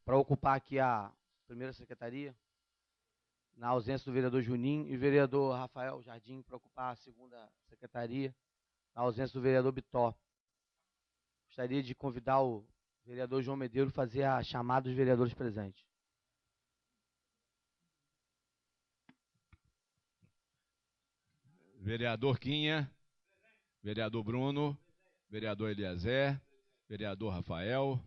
para ocupar aqui a primeira secretaria, na ausência do vereador Juninho, e o vereador Rafael Jardim para ocupar a segunda secretaria, na ausência do vereador Bitó. Gostaria de convidar o vereador João Medeiros a fazer a chamada dos vereadores presentes. Vereador Quinha, vereador Bruno, vereador Eliezer, vereador Rafael,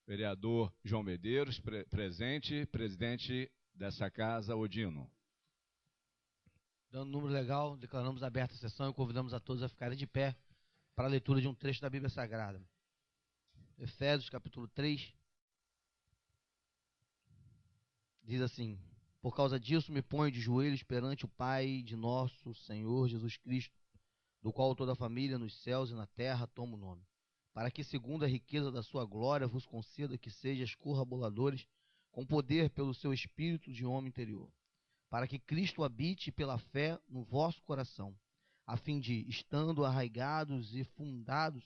vereador João Medeiros, presente, presidente dessa casa, Odino. Dando número legal, declaramos aberta a sessão e convidamos a todos a ficarem de pé para a leitura de um trecho da Bíblia Sagrada. Efésios, capítulo 3, diz assim: por causa disso me ponho de joelhos perante o Pai de nosso Senhor Jesus Cristo, do qual toda a família nos céus e na terra toma o nome, para que, segundo a riqueza da sua glória, vos conceda que sejais corraboradores com poder pelo seu espírito de homem interior, para que Cristo habite pela fé no vosso coração, a fim de, estando arraigados e fundados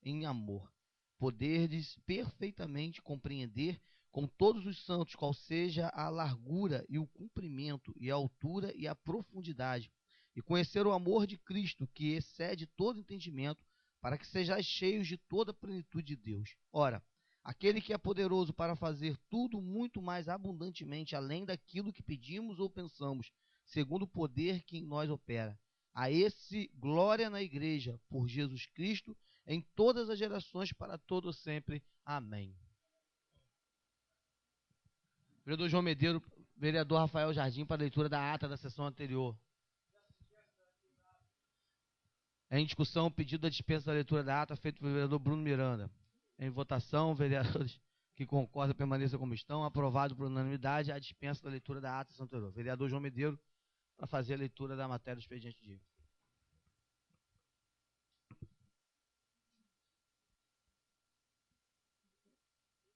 em amor, poderdes perfeitamente compreender com todos os santos qual seja a largura e o comprimento e a altura e a profundidade, e conhecer o amor de Cristo, que excede todo entendimento, para que sejais cheios de toda a plenitude de Deus. Ora, aquele que é poderoso para fazer tudo muito mais abundantemente além daquilo que pedimos ou pensamos, segundo o poder que em nós opera. A esse glória na igreja, por Jesus Cristo, em todas as gerações, para todo sempre. Amém. Vereador João Medeiros, vereador Rafael Jardim, para a leitura da ata da sessão anterior. Em discussão, pedido da dispensa da leitura da ata feito pelo vereador Bruno Miranda. Em votação, vereadores que concordam permaneçam como estão. Aprovado por unanimidade a dispensa da leitura da ata da sessão anterior. Vereador João Medeiros, para fazer a leitura da matéria do expediente de.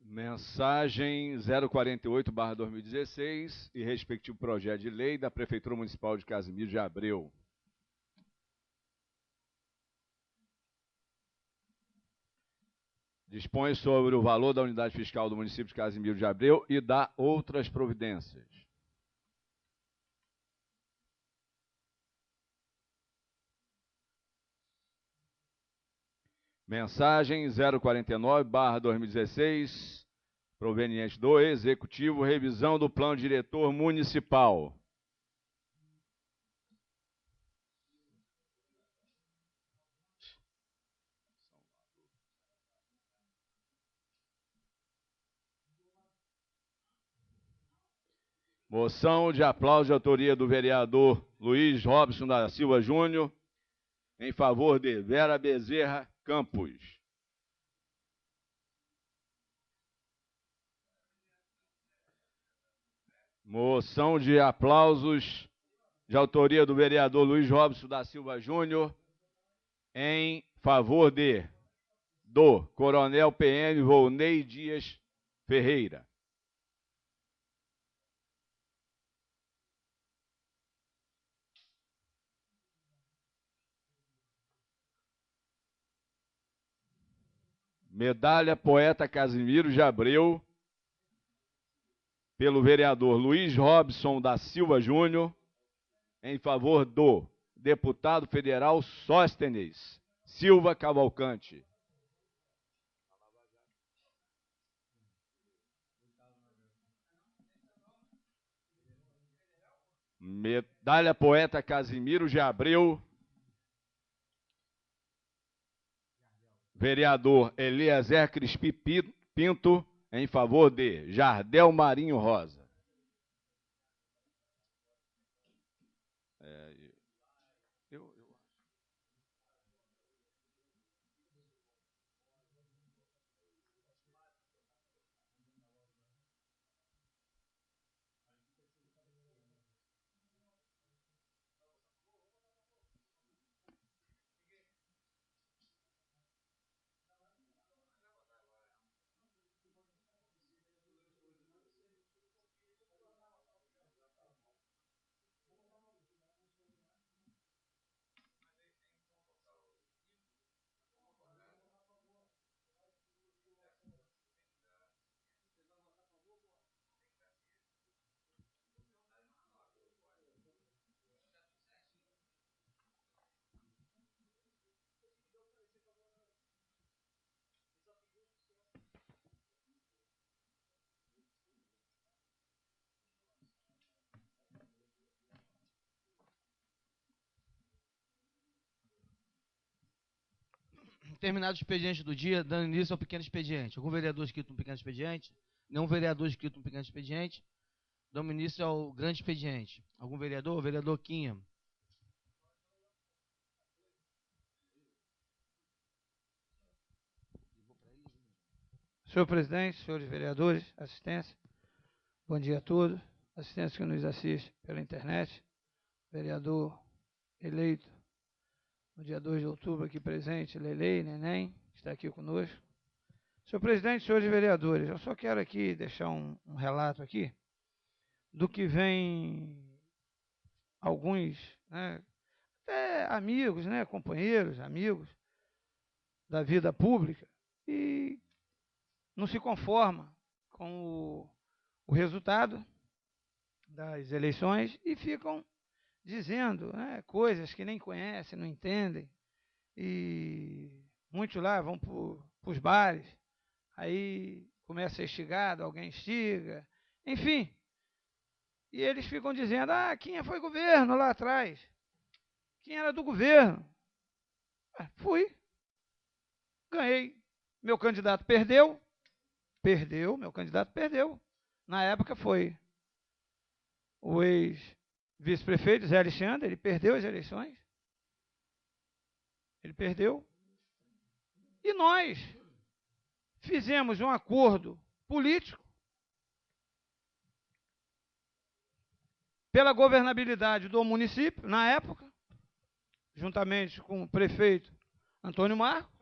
Mensagem 048/2016 e respectivo projeto de lei da Prefeitura Municipal de Casimiro de Abreu. Dispõe sobre o valor da unidade fiscal do município de Casimiro de Abreu e dá outras providências. Mensagem 049/2016, proveniente do Executivo, revisão do Plano Diretor Municipal. Moção de aplauso de autoria do vereador Luiz Robson da Silva Júnior, em favor de Vera Bezerra Campos. Moção de aplausos de autoria do vereador Luiz Robson da Silva Júnior, em favor do Coronel PM Volney Dias Ferreira. Medalha Poeta Casimiro de Abreu, pelo vereador Luiz Robson da Silva Júnior, em favor do deputado federal Sóstenes Silva Cavalcante. Medalha Poeta Casimiro de Abreu, vereador Eliezer Crispi Pinto, em favor de Jardel Marinho Rosa. terminado o expediente do dia, dando início ao pequeno expediente. Algum vereador inscrito no pequeno expediente? Nenhum vereador inscrito no pequeno expediente? Damos início ao grande expediente. Algum vereador? Vereador Quinha. Senhor presidente, senhores vereadores, assistência, bom dia a todos. Assistência que nos assiste pela internet, vereador eleito no dia 2 de outubro aqui presente, Lelei, Neném, que está aqui conosco. Senhor presidente, senhores vereadores, eu só quero aqui deixar um relato aqui do que vem alguns, né, até amigos, né, companheiros, amigos da vida pública, e não se conforma com o resultado das eleições e ficam dizendo, né, coisas que nem conhecem, não entendem, e muitos lá vão para os bares, aí começa a ser instigado, alguém instiga, enfim, e eles ficam dizendo, quem foi governo lá atrás? Quem era do governo? Fui, ganhei, meu candidato perdeu, meu candidato perdeu, na época foi o ex-vice-prefeito Zé Alexandre, ele perdeu as eleições. Ele perdeu. E nós fizemos um acordo político pela governabilidade do município, na época, juntamente com o prefeito Antônio Marco.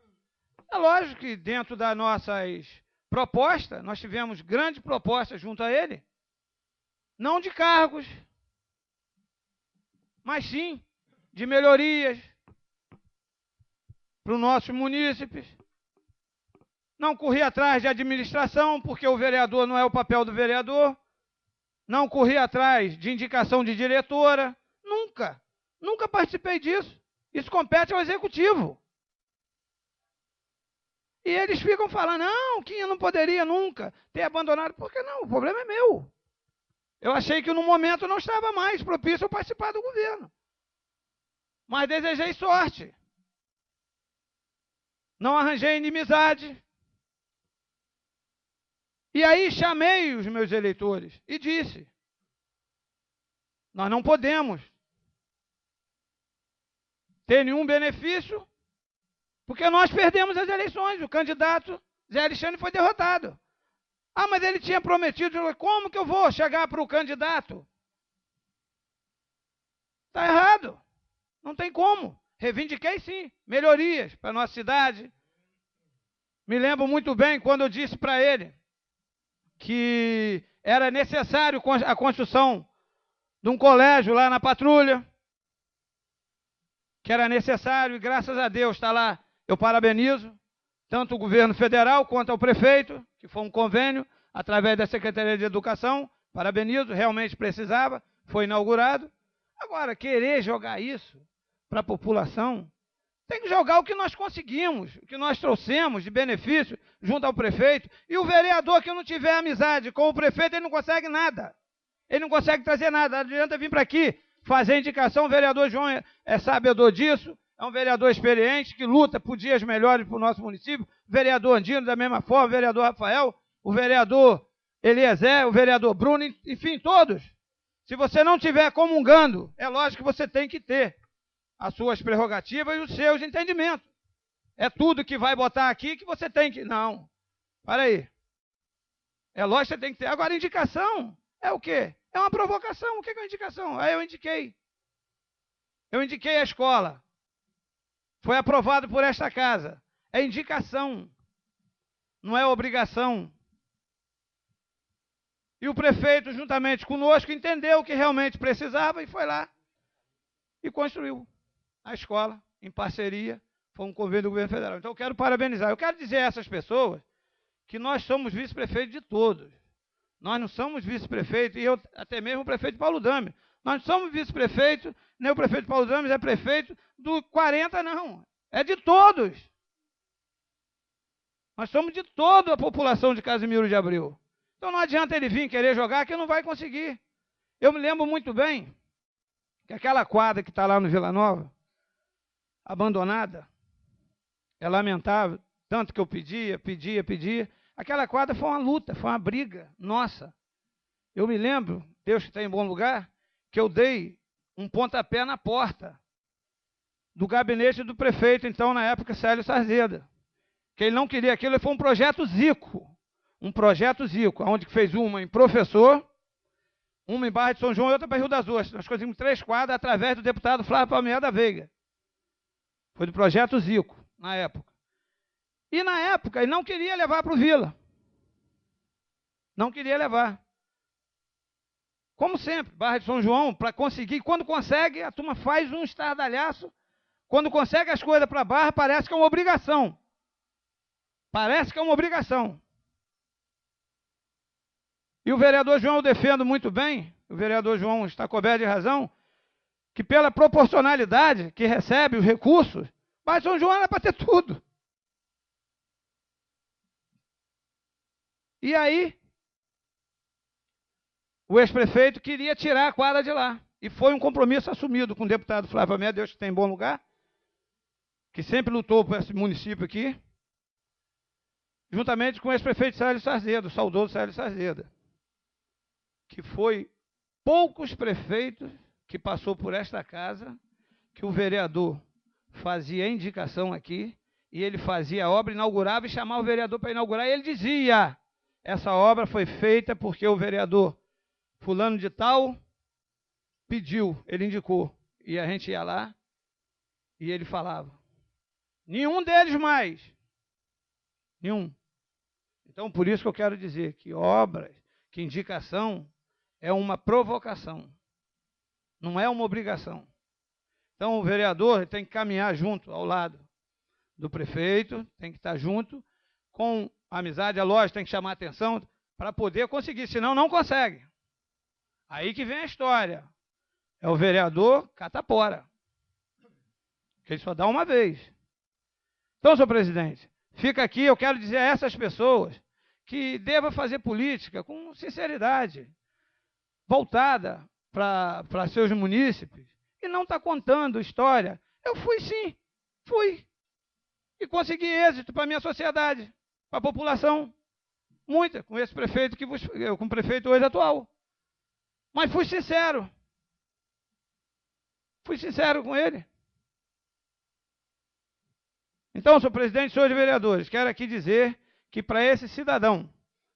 É lógico que dentro das nossas propostas, nós tivemos grandes propostas junto a ele, não de cargos, mas sim de melhorias para os nossos munícipes. Não corri atrás de administração, porque o vereador não é o papel do vereador. Não corri atrás de indicação de diretora. Nunca participei disso. Isso compete ao executivo. E eles ficam falando, não, Quinha não poderia nunca ter abandonado. Por que não? O problema é meu. Eu achei que no momento não estava mais propício a participar do governo. Mas desejei sorte. Não arranjei inimizade. E aí chamei os meus eleitores e disse, nós não podemos ter nenhum benefício, porque nós perdemos as eleições. O candidato Zé Alexandre foi derrotado. Mas ele tinha prometido, como que eu vou chegar para o candidato? Está errado. Não tem como. Reivindiquei sim, melhorias para a nossa cidade. Me lembro muito bem quando eu disse para ele que era necessário a construção de um colégio lá na Patrulha, que era necessário, e graças a Deus está lá. Eu parabenizo tanto o governo federal quanto ao prefeito, que foi um convênio através da Secretaria de Educação. Parabenizo, realmente precisava, foi inaugurado. Agora, querer jogar isso para a população, tem que jogar o que nós conseguimos, o que nós trouxemos de benefício junto ao prefeito. E o vereador que não tiver amizade com o prefeito, ele não consegue nada. Ele não consegue trazer nada. Não adianta vir para aqui fazer indicação. O vereador João é sabedor disso. É um vereador experiente que luta por dias melhores para o nosso município. O vereador Andino, da mesma forma, o vereador Rafael, o vereador Eliezer, o vereador Bruno, enfim, todos. Se você não estiver comungando, é lógico que você tem que ter as suas prerrogativas e os seus entendimentos. É tudo que vai botar aqui que você tem que... Não, para aí. É lógico que você tem que ter. Agora, indicação é o quê? É uma provocação. O que é uma indicação? Aí eu indiquei. Eu indiquei a escola. Foi aprovado por esta casa. É indicação. Não é obrigação. E o prefeito, juntamente conosco, entendeu que realmente precisava e foi lá e construiu a escola em parceria. Foi um convênio do governo federal. Então eu quero parabenizar. Eu quero dizer a essas pessoas que nós somos vice-prefeitos de todos. Nós não somos vice-prefeito, e eu até mesmo o prefeito Paulo Dames. Nós não somos vice-prefeito, nem o prefeito Paulo Dames é prefeito do 40, não. É de todos. Nós somos de toda a população de Casimiro de Abreu. Então não adianta ele vir querer jogar, que não vai conseguir. Eu me lembro muito bem que aquela quadra que está lá no Vila Nova, abandonada, É lamentável, tanto que eu pedia. Aquela quadra foi uma luta, foi uma briga nossa. Eu me lembro, Deus que está em bom lugar, que eu dei um pontapé na porta do gabinete do prefeito, então, na época, Célio Sarzeda. Que ele não queria aquilo, foi um projeto Zico. Um projeto Zico, onde fez uma em Professor, uma em Barra de São João e outra para Rio das Ostras. Nós conseguimos 3 quadras através do deputado Flávio Palmeira da Veiga. Foi do projeto Zico, na época. E na época, ele não queria levar para o Vila. Não queria levar. Como sempre, Barra de São João, para conseguir, quando consegue, a turma faz um estardalhaço. Quando consegue as coisas para Barra, parece que é uma obrigação. Parece que é uma obrigação. E o vereador João eu defendo muito bem, o vereador João está coberto de razão, que pela proporcionalidade que recebe os recursos, Barra de São João era para ter tudo. E aí, o ex-prefeito queria tirar a quadra de lá. E foi um compromisso assumido com o deputado Flávio Palmeira, Deus que tem em bom lugar, que sempre lutou por esse município aqui, juntamente com o ex-prefeito Célio Sarzeda, o saudoso Célio Sarzeda, que foi poucos prefeitos que passou por esta casa, que o vereador fazia a indicação aqui, e ele fazia a obra, inaugurava e chamava o vereador para inaugurar, e ele dizia, essa obra foi feita porque o vereador fulano de tal pediu, ele indicou, e a gente ia lá, e ele falava. Nenhum deles mais. Nenhum. Então, por isso que eu quero dizer que obras, que indicação, é uma provocação. Não é uma obrigação. Então, o vereador tem que caminhar junto, ao lado do prefeito, tem que estar junto, com amizade, é lógico, tem que chamar atenção, para poder conseguir, senão não consegue. Aí que vem a história. É o vereador catapora. Que ele só dá uma vez. Então, senhor presidente, fica aqui, eu quero dizer a essas pessoas que deva fazer política com sinceridade, voltada para seus munícipes, e não está contando história. Eu fui sim, fui. E consegui êxito para a minha sociedade, para a população. Muita, com esse prefeito, com o prefeito hoje atual. Mas fui sincero. Fui sincero com ele. Então, senhor presidente, senhores vereadores, quero aqui dizer que para esse cidadão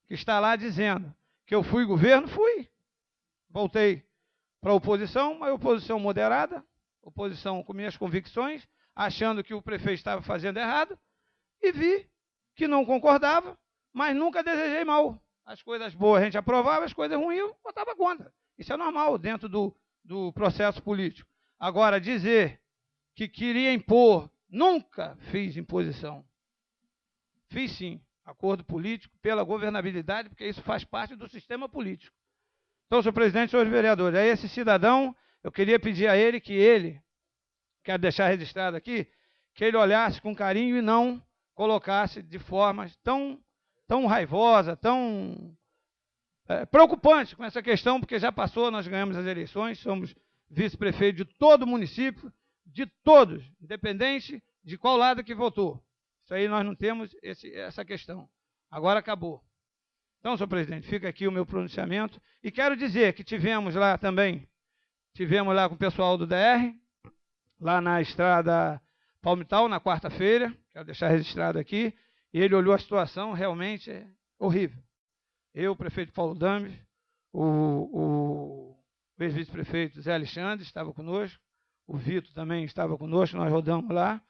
que está lá dizendo que eu fui governo, fui. Voltei para a oposição, mas oposição moderada, oposição com minhas convicções, achando que o prefeito estava fazendo errado, e vi que não concordava, mas nunca desejei mal. As coisas boas a gente aprovava, as coisas ruins eu votava contra. Isso é normal dentro do processo político. Agora, dizer que queria impor, nunca fiz imposição. Fiz sim, acordo político pela governabilidade, porque isso faz parte do sistema político. Então, senhor presidente, senhores vereadores, a esse cidadão, eu queria pedir a ele que quero deixar registrado aqui, que ele olhasse com carinho e não colocasse de forma tão raivosa, tão preocupante com essa questão, porque já passou, nós ganhamos as eleições, somos vice-prefeito de todo o município, de todos, independente de qual lado que votou. Isso aí nós não temos essa questão. Agora acabou. Então, senhor presidente, fica aqui o meu pronunciamento. E quero dizer que tivemos lá também, com o pessoal do DR, lá na estrada Palmital, na quarta-feira, quero deixar registrado aqui, e ele olhou a situação, realmente é horrível. Eu, o prefeito Paulo Dames, o ex-vice-prefeito Zé Alexandre estava conosco, o Vitor também estava conosco, nós rodamos lá,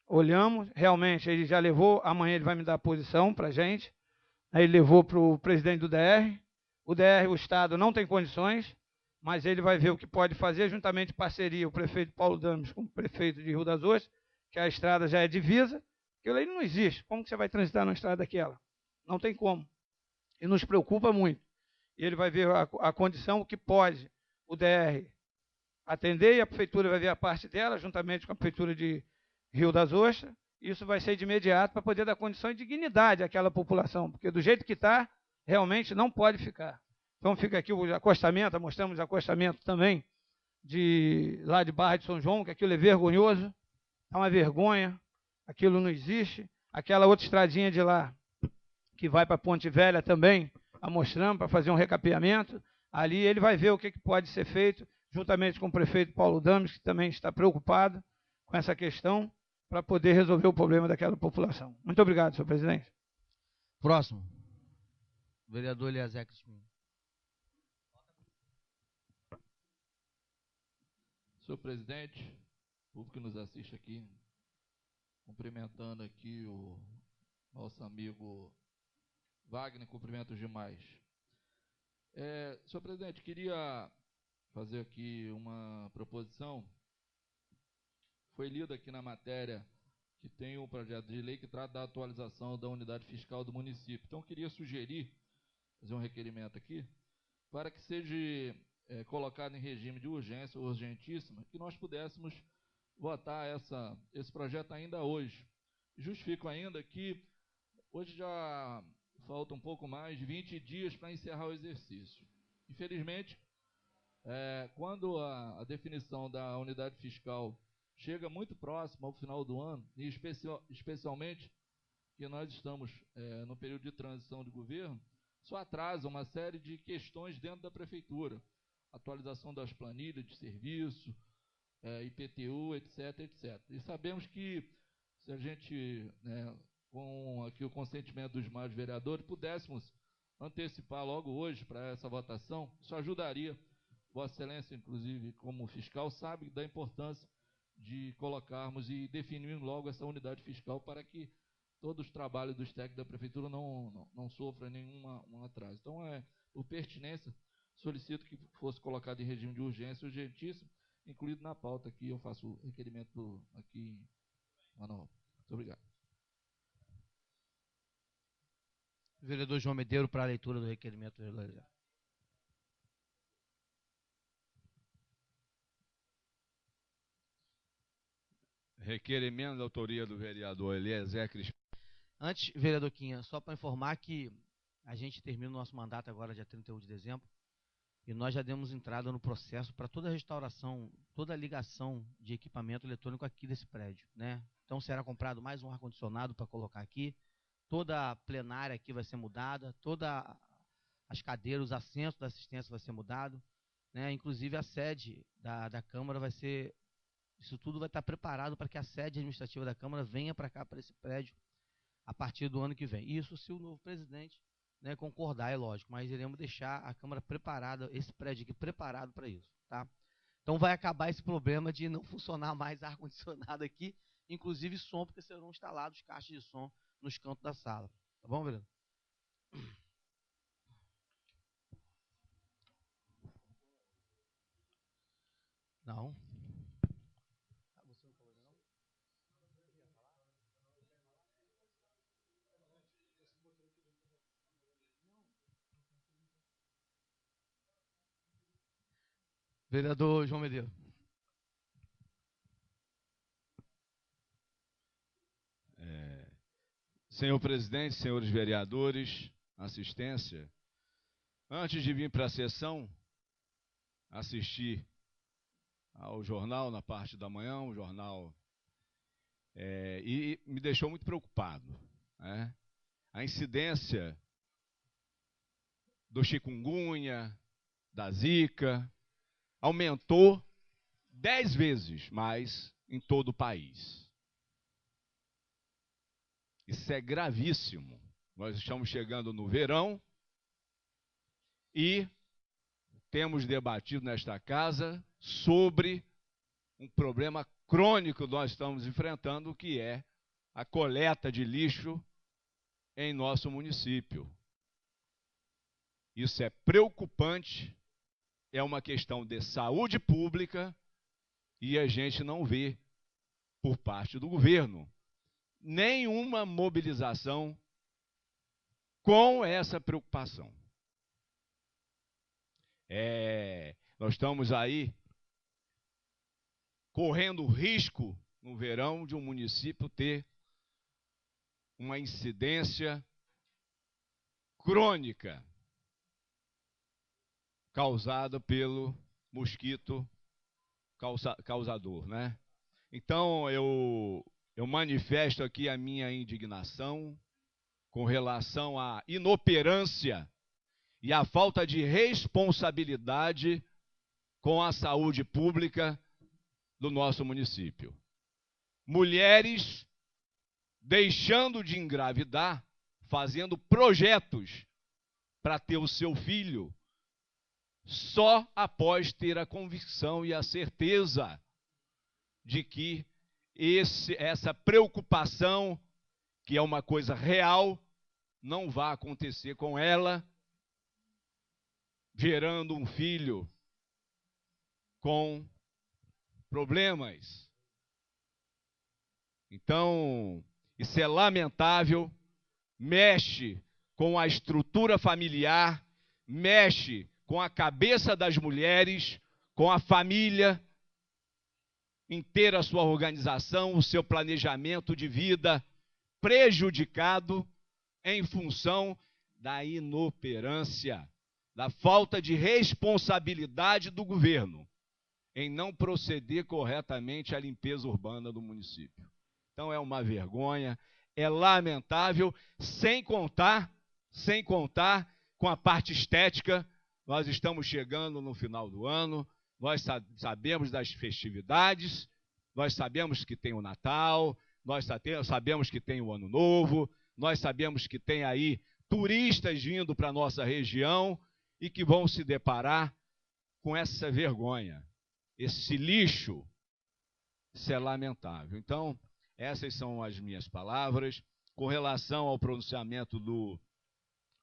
olhamos, realmente ele já levou, amanhã ele vai me dar a posição para a gente, aí ele levou para o presidente do DR, o Estado não tem condições, mas ele vai ver o que pode fazer, juntamente em parceria, o prefeito Paulo Dames com o prefeito de Rio das Ostras, que a estrada já é divisa, aquilo aí não existe, como que você vai transitar numa estrada daquela? Não tem como, e nos preocupa muito, e ele vai ver a condição que pode o DR atender, e a prefeitura vai ver a parte dela, juntamente com a prefeitura de Rio das Ostras, isso vai ser de imediato para poder dar condição e dignidade àquela população, porque do jeito que está, realmente não pode ficar. Então fica aqui o acostamento, mostramos o acostamento também lá de Barra de São João, que aquilo é vergonhoso, é uma vergonha, aquilo não existe. Aquela outra estradinha de lá, que vai para Ponte Velha também, amostrando para fazer um recapeamento. Ali ele vai ver o que pode ser feito, juntamente com o prefeito Paulo Dames, que também está preocupado com essa questão, para poder resolver o problema daquela população. Muito obrigado, senhor presidente. Próximo. Vereador Eliezer Crispim. Senhor presidente, público que nos assiste aqui, cumprimentando aqui o nosso amigo Wagner, cumprimentos demais. Senhor presidente, queria fazer aqui uma proposição. Foi lido aqui na matéria que tem um projeto de lei que trata da atualização da unidade fiscal do município. Então, queria sugerir, fazer um requerimento aqui, para que seja colocado em regime de urgência, urgentíssima, que nós pudéssemos votar esse projeto ainda hoje. Justifico ainda que hoje já falta um pouco mais de 20 dias para encerrar o exercício. Infelizmente, quando a definição da unidade fiscal chega muito próximo ao final do ano, e especialmente que nós estamos no período de transição de governo, isso atrasa uma série de questões dentro da prefeitura. Atualização das planilhas de serviço, IPTU, etc, etc. E sabemos que se a gente, com aqui o consentimento dos demais vereadores, pudéssemos antecipar logo hoje para essa votação, isso ajudaria. Vossa Excelência, inclusive, como fiscal, sabe da importância de colocarmos e definirmos logo essa unidade fiscal para que todos os trabalhos dos técnicos da prefeitura não sofram nenhum atraso. Então, por pertinência, solicito que fosse colocado em regime de urgência, urgentíssimo, incluído na pauta aqui. Eu faço o requerimento aqui, Manuel. Muito obrigado. Vereador João Medeiros, para a leitura do requerimento. Requerimento da autoria do vereador Eliezer Crispim. Antes, vereador Quinha, só para informar que a gente termina o nosso mandato agora, dia 31 de dezembro, e nós já demos entrada no processo para toda a restauração, toda a ligação de equipamento eletrônico aqui desse prédio, né? Então será comprado mais um ar-condicionado para colocar aqui, toda a plenária aqui vai ser mudada, todas as cadeiras, os assentos da assistência vai ser mudado, né? Inclusive a sede da Câmara vai ser, isso tudo vai estar preparado para que a sede administrativa da Câmara venha para cá, para esse prédio, a partir do ano que vem. Isso se o novo presidente, né, concordar, é lógico, mas iremos deixar a Câmara preparada, esse prédio aqui preparado para isso, tá? Então vai acabar esse problema de não funcionar mais ar-condicionado aqui, inclusive som, porque serão instalados caixas de som nos cantos da sala. Tá bom, vereador? Não. Vereador João Medeiros. Senhor presidente, senhores vereadores, assistência, antes de vir para a sessão, assisti ao jornal na parte da manhã, um jornal, e me deixou muito preocupado, né? A incidência do chikungunya, da zika, aumentou 10 vezes mais em todo o país. Isso é gravíssimo. Nós estamos chegando no verão e temos debatido nesta casa sobre um problema crônico que nós estamos enfrentando, que é a coleta de lixo em nosso município. Isso é preocupante, é uma questão de saúde pública e a gente não vê, por parte do governo, nenhuma mobilização com essa preocupação. Nós estamos aí correndo risco no verão de um município ter uma incidência crônica causada pelo mosquito causador, né? Então, eu eu manifesto aqui a minha indignação com relação à inoperância e à falta de responsabilidade com a saúde pública do nosso município. Mulheres deixando de engravidar, fazendo projetos para ter o seu filho, só após ter a convicção e a certeza de que essa preocupação, que é uma coisa real, não vai acontecer com ela, gerando um filho com problemas. Então, isso é lamentável, mexe com a estrutura familiar, mexe com a cabeça das mulheres, com a família, em ter a sua organização, o seu planejamento de vida prejudicado em função da inoperância, da falta de responsabilidade do governo em não proceder corretamente à limpeza urbana do município. Então é uma vergonha, é lamentável, sem contar com a parte estética. Nós estamos chegando no final do ano, nós sabemos das festividades, nós sabemos que tem o Natal, nós sabemos que tem o Ano Novo, nós sabemos que tem aí turistas vindo para a nossa região e que vão se deparar com essa vergonha, esse lixo. Isso é lamentável. Então, essas são as minhas palavras. Com relação ao pronunciamento do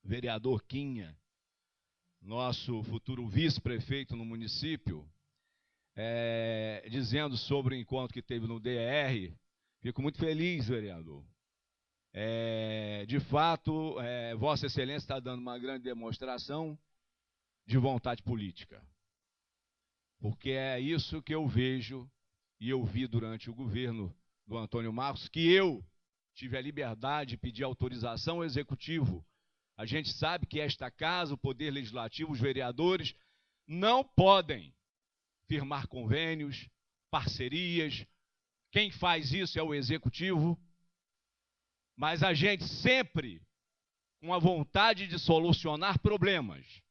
vereador Quinha, nosso futuro vice-prefeito no município, dizendo sobre o encontro que teve no DR, fico muito feliz, vereador. De fato, Vossa Excelência está dando uma grande demonstração de vontade política, porque é isso que eu vejo e eu vi durante o governo do Antônio Marcos, que eu tive a liberdade de pedir autorização ao Executivo. A gente sabe que esta casa, o Poder Legislativo, os vereadores, não podem firmar convênios, parcerias. Quem faz isso é o Executivo. Mas a gente sempre, com a vontade de solucionar problemas,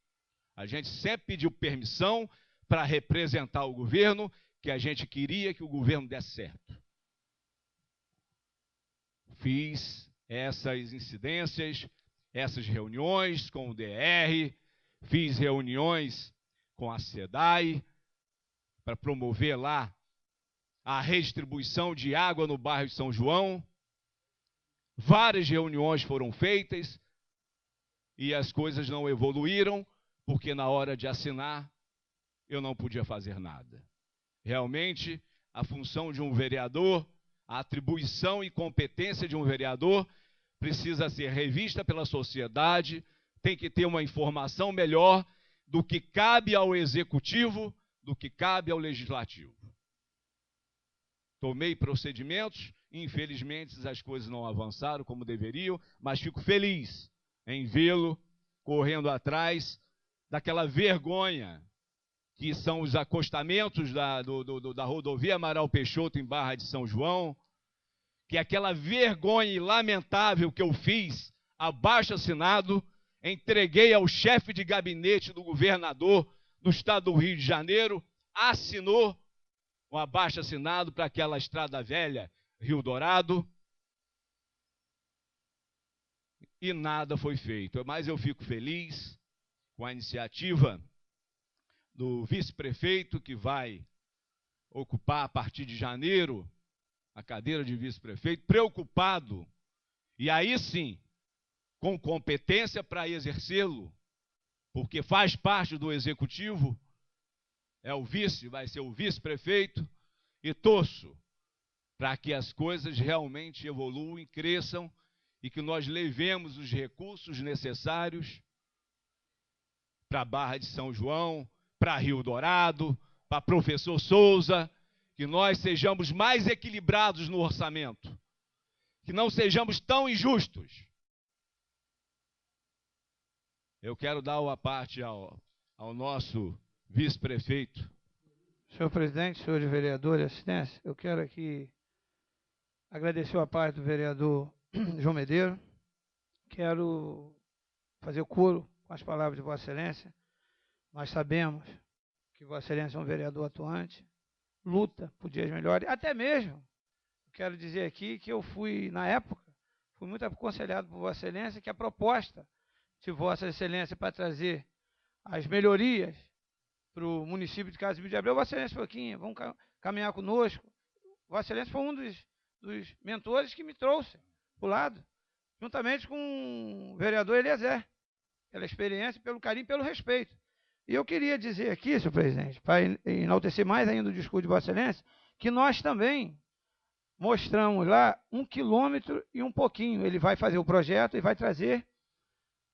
a gente sempre pediu permissão para representar o governo, que a gente queria que o governo desse certo. Fiz essas incidências, essas reuniões com o DR, fiz reuniões com a SEDAI para promover lá a redistribuição de água no bairro de São João. Várias reuniões foram feitas e as coisas não evoluíram, porque na hora de assinar eu não podia fazer nada. Realmente, a função de um vereador, a atribuição e competência de um vereador precisa ser revista pela sociedade, tem que ter uma informação melhor do que cabe ao Executivo, do que cabe ao Legislativo. Tomei procedimentos, infelizmente as coisas não avançaram como deveriam, mas fico feliz em vê-lo correndo atrás daquela vergonha que são os acostamentos da rodovia Amaral Peixoto em Barra de São João, que é aquela vergonha lamentável que eu fiz, abaixo-assinado, entreguei ao chefe de gabinete do governador do estado do Rio de Janeiro, assinou um abaixo-assinado para aquela estrada velha, Rio Dourado, e nada foi feito. Mas eu fico feliz com a iniciativa do vice-prefeito, que vai ocupar a partir de janeiro a cadeira de vice-prefeito, preocupado, e aí sim, com competência para exercê-lo, porque faz parte do Executivo, vai ser o vice-prefeito, e torço para que as coisas realmente evoluem, cresçam, e que nós levemos os recursos necessários para a Barra de São João, para Rio Dourado, para Professor Souza, que nós sejamos mais equilibrados no orçamento, que não sejamos tão injustos. Eu quero dar a parte ao nosso vice-prefeito. Senhor presidente, senhores vereadores, assistência, eu quero aqui agradecer a parte do vereador João Medeiro. Quero fazer coro com as palavras de Vossa Excelência. Nós sabemos que Vossa Excelência é um vereador atuante, luta por dias melhores, até mesmo, quero dizer aqui que eu fui, na época, fui muito aconselhado por Vossa Excelência que a proposta de Vossa Excelência para trazer as melhorias para o município de Casimiro de Abreu, Vossa Excelência falou, aqui, vamos caminhar conosco. Vossa Excelência foi um dos mentores que me trouxe para o lado, juntamente com o vereador Eliezer, pela experiência, pelo carinho, pelo respeito. E eu queria dizer aqui, senhor presidente, para enaltecer mais ainda o discurso de Vossa Excelência, que nós também mostramos lá 1 quilômetro e um pouquinho. Ele vai fazer o projeto e vai trazer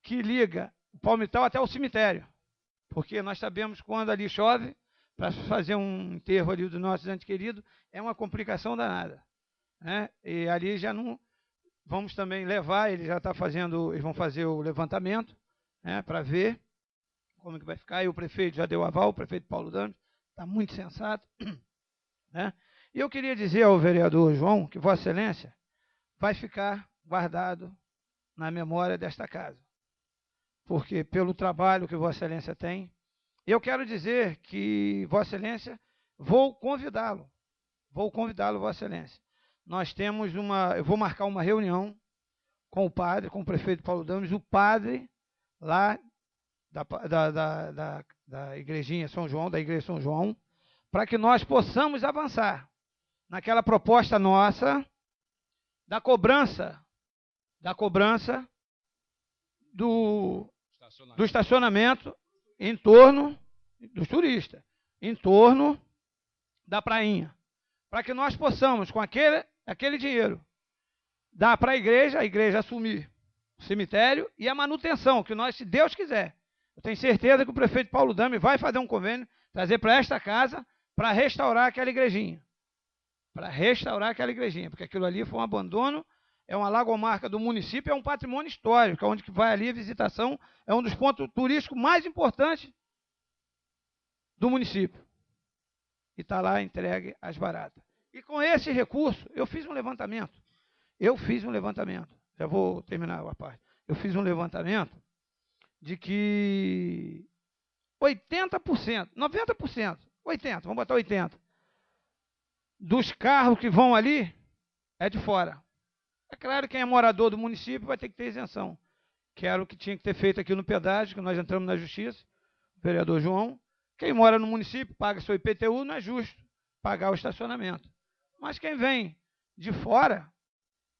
que liga o Palmital até o cemitério. Porque nós sabemos que quando ali chove, para fazer um enterro ali dos nossos entes queridos, é uma complicação danada. Né? E ali já não... Vamos também levar, ele já está fazendo, eles vão fazer o levantamento, né, para ver como que vai ficar. E o prefeito já deu aval, o prefeito Paulo Dames, está muito sensato. Né? E eu queria dizer ao vereador João que Vossa Excelência vai ficar guardado na memória desta casa. Porque pelo trabalho que Vossa Excelência tem, eu quero dizer que Vossa Excelência, vou convidá-lo, Vossa Excelência. Nós temos eu vou marcar uma reunião com o padre, com o prefeito Paulo Dames, o padre lá da igrejinha São João, da igreja São João, para que nós possamos avançar naquela proposta nossa da cobrança do estacionamento em torno dos turistas, em torno da prainha, para que nós possamos, com aquele dinheiro, dar para a igreja assumir o cemitério e a manutenção, que nós, se Deus quiser, eu tenho certeza que o prefeito Paulo Dames vai fazer um convênio, trazer para esta casa, para restaurar aquela igrejinha. Porque aquilo ali foi um abandono, é uma lagomarca do município, é um patrimônio histórico, onde que vai ali a visitação, é um dos pontos turísticos mais importantes do município. E está lá entregue às baratas. E com esse recurso, eu fiz um levantamento. Já vou terminar a parte. Eu fiz um levantamento de que 80%, 90%, 80%, vamos botar 80%, dos carros que vão ali é de fora. É claro que quem é morador do município vai ter que ter isenção, que era o que tinha que ter feito aqui no pedágio, que nós entramos na justiça, o vereador João. Quem mora no município paga seu IPTU, não é justo pagar o estacionamento. Mas quem vem de fora,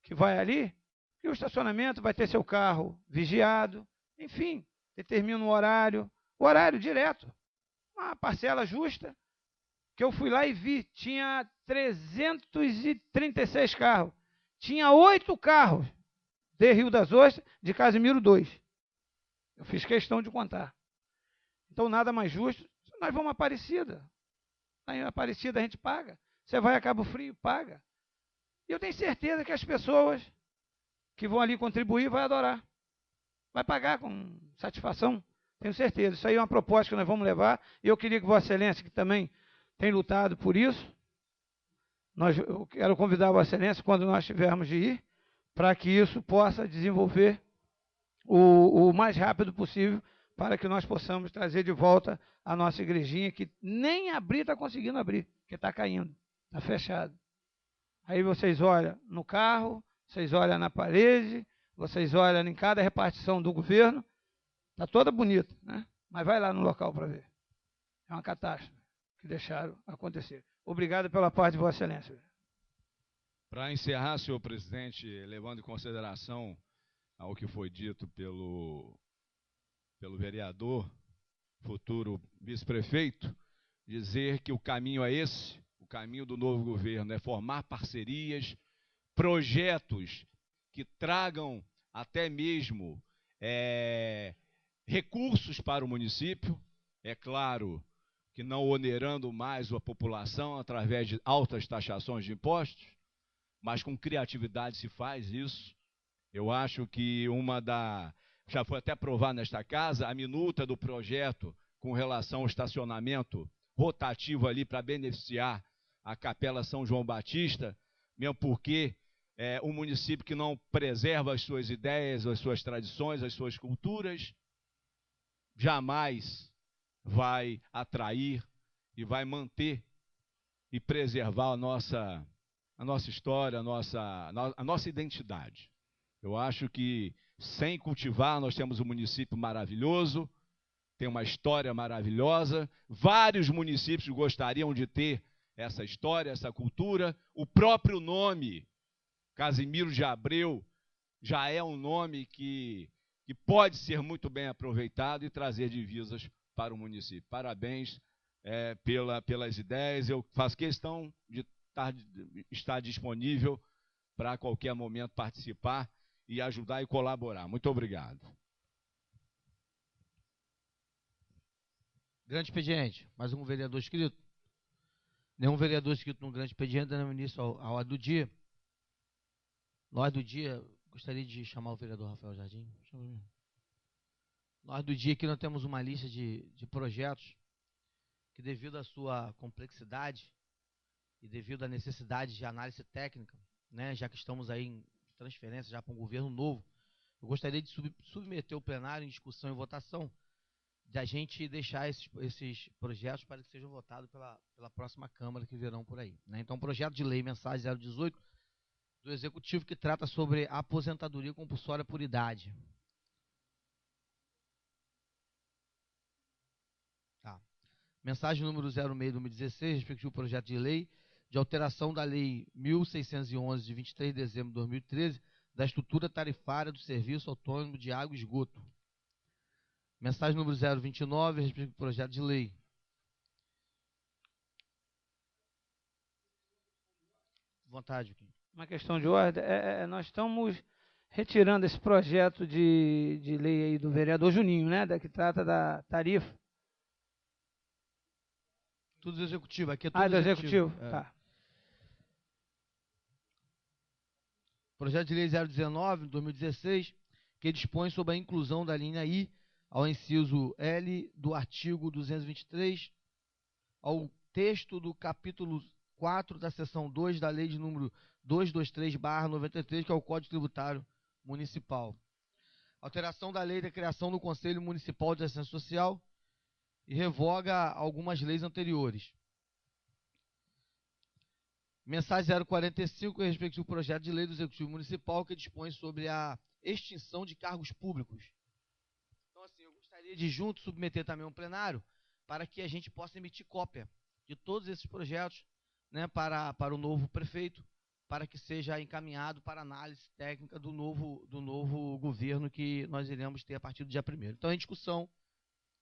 que vai ali, e o estacionamento vai ter seu carro vigiado, enfim, determina o horário direto, uma parcela justa, que eu fui lá e vi, tinha 336 carros, tinha 8 carros de Rio das Ostras, de Casimiro 2. Eu fiz questão de contar. Então, nada mais justo, nós vamos a Aparecida. Em Aparecida a gente paga. Você vai a Cabo Frio, paga. E eu tenho certeza que as pessoas que vão ali contribuir vão adorar. Vai pagar com satisfação, tenho certeza. Isso aí é uma proposta que nós vamos levar. E eu queria que Vossa Excelência, que também tem lutado por isso, eu quero convidar Vossa Excelência, quando nós tivermos de ir, para que isso possa desenvolver o mais rápido possível, para que nós possamos trazer de volta a nossa igrejinha, que nem abrir está conseguindo abrir, porque está caindo, está fechado. Aí vocês olham no carro, vocês olham na parede, vocês olham em cada repartição do governo, está toda bonita, né? Mas vai lá no local para ver. É uma catástrofe que deixaram acontecer. Obrigado pela parte de Vossa Excelência. Para encerrar, senhor presidente, levando em consideração ao que foi dito pelo vereador, futuro vice-prefeito, dizer que o caminho é esse, o caminho do novo governo é formar parcerias, projetos que tragam até mesmo recursos para o município, é claro que não onerando mais a população através de altas taxações de impostos, mas com criatividade se faz isso. Eu acho que já foi até aprovado nesta casa, a minuta do projeto com relação ao estacionamento rotativo ali para beneficiar a Capela São João Batista, mesmo porque um município que não preserva as suas ideias, as suas tradições, as suas culturas, jamais vai atrair e vai manter e preservar a nossa história, a nossa identidade. Eu acho que sem cultivar, nós temos um município maravilhoso, tem uma história maravilhosa, vários municípios gostariam de ter essa história, essa cultura, o próprio nome, Casimiro de Abreu, já é um nome que pode ser muito bem aproveitado e trazer divisas para o município. Parabéns pelas ideias, eu faço questão de estar disponível para a qualquer momento participar e ajudar e colaborar. Muito obrigado. Grande expediente. Mais um vereador inscrito? Nenhum vereador inscrito no grande expediente, dando início à ordem do dia. Na ordem do dia, gostaria de chamar o vereador Rafael Jardim. Na ordem do dia aqui nós temos uma lista de projetos que, devido à sua complexidade e devido à necessidade de análise técnica, né, já que estamos aí em transferência já para um governo novo, eu gostaria de submeter o plenário em discussão e votação, de a gente deixar esses projetos para que sejam votados pela próxima Câmara que virão por aí, né? Então, projeto de lei mensagem 018 do Executivo que trata sobre a aposentadoria compulsória por idade. Tá. Mensagem número 06/2016, respectivo projeto de lei de alteração da Lei 1611, de 23 de dezembro de 2013, da estrutura tarifária do Serviço Autônomo de Água e Esgoto. Mensagem número 029, respectivo projeto de lei. Vontade, Joaquim. Uma questão de ordem, nós estamos retirando esse projeto de lei aí do vereador Juninho, né, que trata da tarifa. Tudo do Executivo, aqui é tudo do Executivo. É. Tá. Projeto de lei 019, 2016, que dispõe sobre a inclusão da linha I ao inciso L do artigo 223, ao texto do capítulo 4 da seção 2 da lei de número 223/93, que é o Código Tributário Municipal. Alteração da lei da criação do Conselho Municipal de Assistência Social e revoga algumas leis anteriores. Mensagem 045, respectivo projeto de lei do Executivo Municipal, que dispõe sobre a extinção de cargos públicos. Então, assim, eu gostaria de junto submeter também um plenário para que a gente possa emitir cópia de todos esses projetos, né, para o novo prefeito, para que seja encaminhado para análise técnica do novo governo que nós iremos ter a partir do dia 1º. Então, em discussão,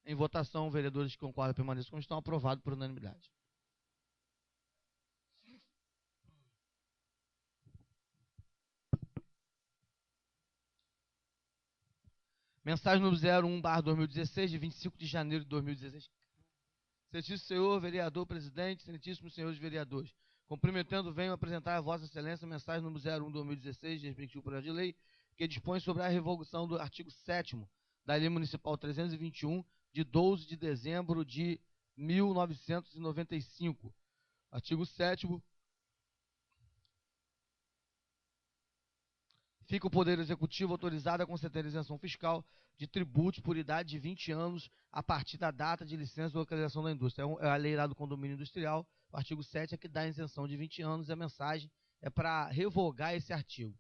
em votação, vereadores que concordam permaneçam como estão, aprovado por unanimidade. Mensagem número 01/2016, de 25 de janeiro de 2016. Excelentíssimo senhor vereador presidente, excelentíssimos senhores vereadores, cumprimentando, venho apresentar a vossa excelência a mensagem número 01/2016, de respectivo projeto de lei, que dispõe sobre a revogação do artigo 7º da Lei Municipal 321, de 12 de dezembro de 1995. Artigo 7º. Fica o Poder Executivo autorizado a conceder isenção fiscal de tributos por idade de 20 anos a partir da data de licença de localização da indústria. É a lei lá do condomínio industrial, o artigo 7 é que dá isenção de 20 anos, e a mensagem é para revogar esse artigo,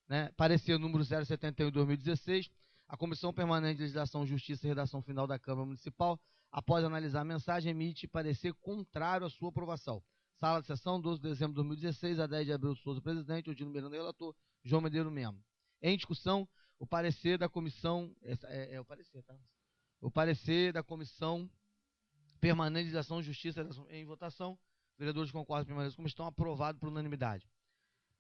né? Parecer número 071/2016, a Comissão Permanente de Legislação, Justiça e Redação Final da Câmara Municipal, após analisar a mensagem, emite parecer contrário à sua aprovação. Sala de sessão, 12 de dezembro de 2016, a 10 de abril, Souza, presidente, Odilo Miranda, relator, João Medeiros, membro. Em discussão, o parecer da comissão, o parecer, tá? O parecer da Comissão Permanente de Legislação, Justiça, em votação, vereadores concordam permanecem como estão, aprovado por unanimidade.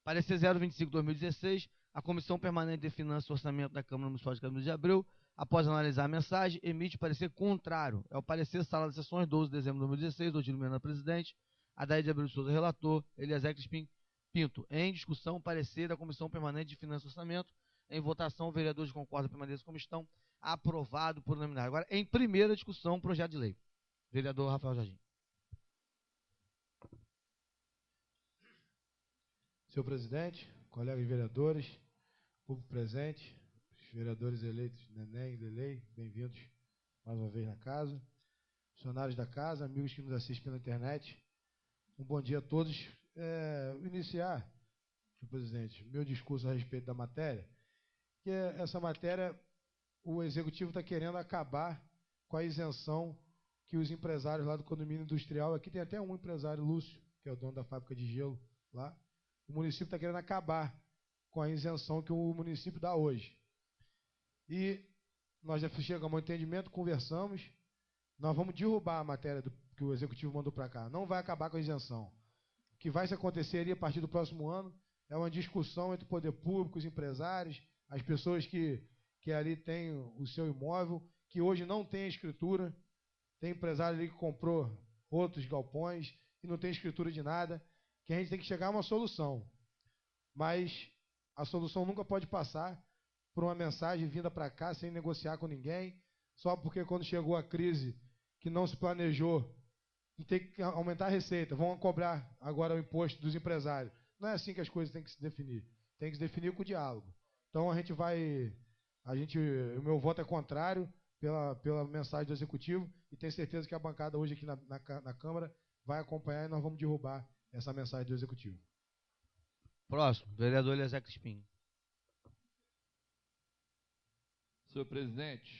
Parecer 025/2016, a Comissão Permanente de Finanças e Orçamento da Câmara Municipal de Campos de Abreu, após analisar a mensagem, emite parecer contrário. É o parecer Sala de Sessões, 12 de dezembro de 2016, Odilo Miranda, presidente, a 10 de abril, Souza, relator, Eliezer Crispim Pinto. Em discussão, parecer da Comissão Permanente de Finanças e Orçamento. Em votação, vereadores concordam permaneçam como estão, aprovado por unanimidade. Agora, em primeira discussão, projeto de lei. Vereador Rafael Jardim. Senhor presidente, colegas vereadores, público presente, os vereadores eleitos, Neném e Lelei, bem-vindos mais uma vez na casa, funcionários da casa, amigos que nos assistem pela internet, um bom dia a todos. Iniciar, senhor presidente, meu discurso a respeito da matéria, que essa matéria, o Executivo está querendo acabar com a isenção que os empresários lá do condomínio industrial, aqui tem até um empresário, Lúcio, que é o dono da fábrica de gelo lá, o município está querendo acabar com a isenção que o município dá hoje. E nós já chegamos ao entendimento, conversamos, nós vamos derrubar a matéria que o Executivo mandou para cá, não vai acabar com a isenção. O que vai acontecer ali a partir do próximo ano é uma discussão entre o poder público, os empresários, as pessoas que ali têm o seu imóvel, que hoje não tem escritura. Tem empresário ali que comprou outros galpões e não tem escritura de nada, que a gente tem que chegar a uma solução. Mas a solução nunca pode passar por uma mensagem vinda para cá sem negociar com ninguém, só porque quando chegou a crise que não se planejou, tem que aumentar a receita, vão cobrar agora o imposto dos empresários. Não é assim que as coisas têm que se definir. Tem que se definir com o diálogo. Então o meu voto é contrário pela mensagem do Executivo e tenho certeza que a bancada hoje aqui na Câmara vai acompanhar e nós vamos derrubar essa mensagem do Executivo. Próximo, vereador Eliezer Crispim. Senhor presidente,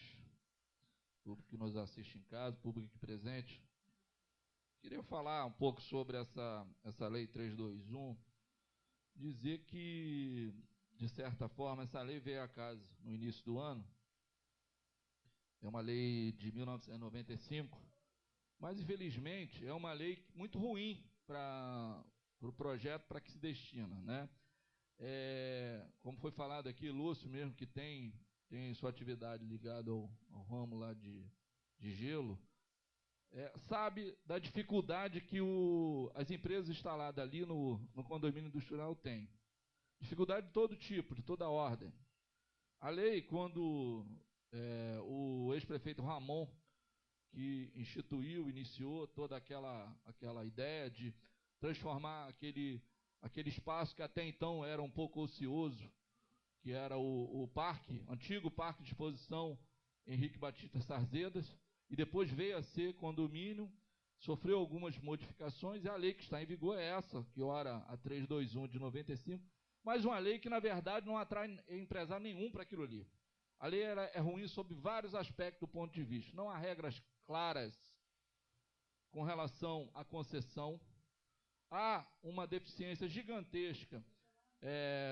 público que nos assiste em casa, público aqui presente, queria falar um pouco sobre essa lei 321, dizer que, de certa forma, essa lei veio a casa no início do ano. É uma lei de 1995, mas, infelizmente, é uma lei muito ruim para o projeto para que se destina, né? Como foi falado aqui, Lúcio mesmo, que tem sua atividade ligada ao ramo lá de gelo, sabe da dificuldade que as empresas instaladas ali no condomínio industrial têm. Dificuldade de todo tipo, de toda ordem. A lei, quando o ex-prefeito Ramon, que iniciou toda aquela ideia de transformar aquele espaço que até então era um pouco ocioso, que era o antigo parque de exposição Henrique Batista Sarzedas, e depois veio a ser condomínio, sofreu algumas modificações, e a lei que está em vigor é essa, que ora a 321 de 95, mas uma lei que, na verdade, não atrai empresário nenhum para aquilo ali. A lei é ruim sob vários aspectos do ponto de vista. Não há regras claras com relação à concessão. Há uma deficiência gigantesca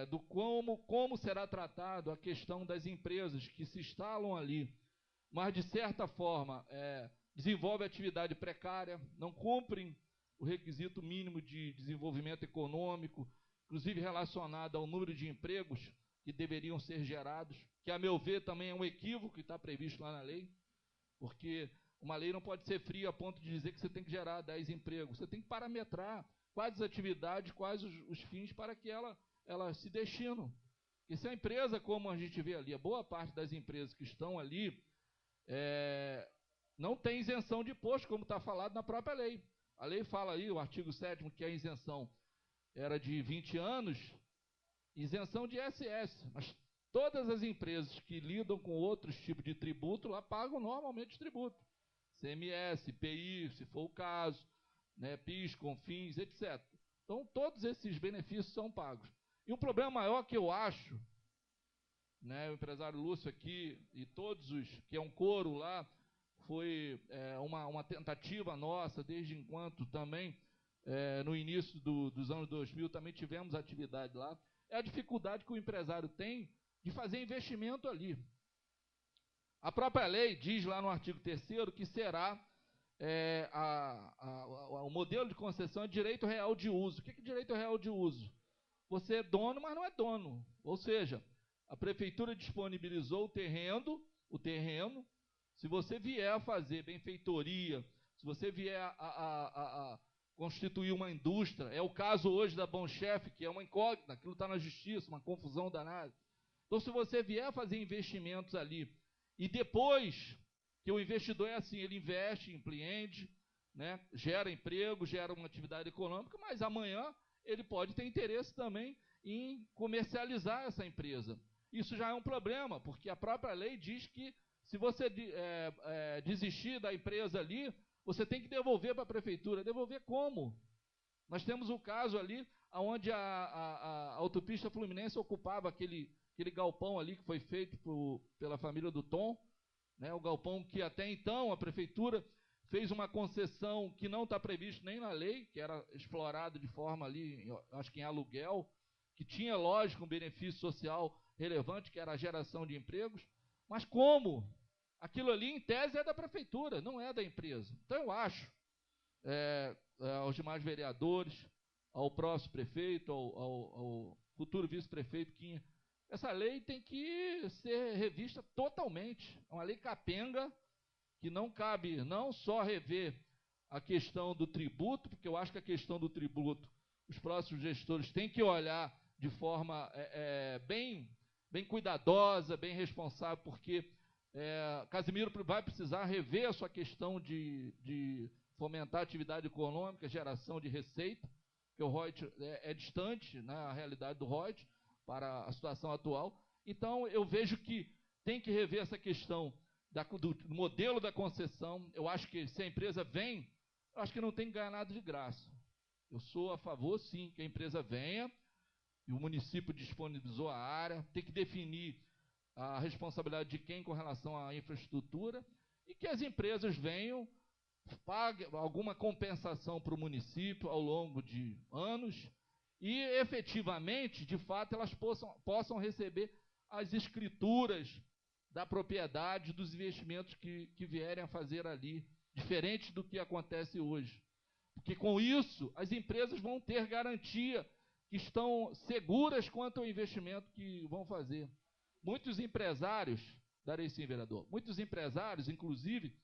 do como será tratado a questão das empresas que se instalam ali, mas, de certa forma, desenvolvem atividade precária, não cumprem o requisito mínimo de desenvolvimento econômico, inclusive relacionado ao número de empregos que deveriam ser gerados, que, a meu ver, também é um equívoco que está previsto lá na lei, porque uma lei não pode ser fria a ponto de dizer que você tem que gerar 10 empregos. Você tem que parametrar quais as atividades, quais os fins para que ela se destinam. Porque se a empresa, como a gente vê ali, a boa parte das empresas que estão ali, não tem isenção de imposto, como está falado na própria lei. A lei fala aí, o artigo 7º, que a isenção era de 20 anos, isenção de ISS, mas todas as empresas que lidam com outros tipos de tributo lá pagam normalmente tributo. CMS, IPI, se for o caso, né, PIS, CONFINS, etc. Então, todos esses benefícios são pagos. E um problema maior que eu acho, né, o empresário Lúcio aqui e todos os, que é um coro lá, foi uma tentativa nossa, desde enquanto também, no início dos anos 2000, também tivemos atividade lá, é a dificuldade que o empresário tem de fazer investimento ali. A própria lei diz lá no artigo 3º que será o modelo de concessão é direito real de uso. O que é direito real de uso? Você é dono, mas não é dono. Ou seja, a prefeitura disponibilizou o terreno. Se você vier a fazer benfeitoria, se você vier a constituir uma indústria, é o caso hoje da Bom Chefe, que é uma incógnita, aquilo está na justiça, uma confusão danada. Então, se você vier a fazer investimentos ali, e depois que o investidor é assim, ele investe, empreende, né, gera emprego, gera uma atividade econômica, mas amanhã ele pode ter interesse também em comercializar essa empresa. Isso já é um problema, porque a própria lei diz que se você desistir da empresa ali, você tem que devolver para a prefeitura. Devolver como? Nós temos um caso ali onde a autopista Fluminense ocupava aquele galpão ali que foi feito pela família do Tom, né, o galpão que até então a prefeitura fez uma concessão que não está previsto nem na lei, que era explorado de forma ali, acho que em aluguel, que tinha, lógico, um benefício social relevante, que era a geração de empregos, mas como? Aquilo ali, em tese, é da prefeitura, não é da empresa. Então, eu acho, aos demais vereadores, ao próximo prefeito, ao futuro vice-prefeito Quinha, essa lei tem que ser revista totalmente. É uma lei capenga, que não cabe não só rever a questão do tributo, porque eu acho que a questão do tributo, os próximos gestores têm que olhar de forma bem cuidadosa, bem responsável, porque Casimiro vai precisar rever a sua questão de fomentar a atividade econômica, geração de receita, porque o ROIT é distante, né, a realidade do ROIT para a situação atual. Então, eu vejo que tem que rever essa questão do modelo da concessão. Eu acho que se a empresa vem, eu acho que não tem que ganhar nada de graça. Eu sou a favor, sim, que a empresa venha, e o município disponibilizou a área, tem que definir a responsabilidade de quem com relação à infraestrutura, e que as empresas venham, paguem alguma compensação para o município ao longo de anos, e efetivamente, de fato, elas possam receber as escrituras da propriedade, dos investimentos que vierem a fazer ali, diferente do que acontece hoje. Porque com isso, as empresas vão ter garantia que estão seguras quanto ao investimento que vão fazer. Muitos empresários, darei sim, vereador, muitos empresários, inclusive,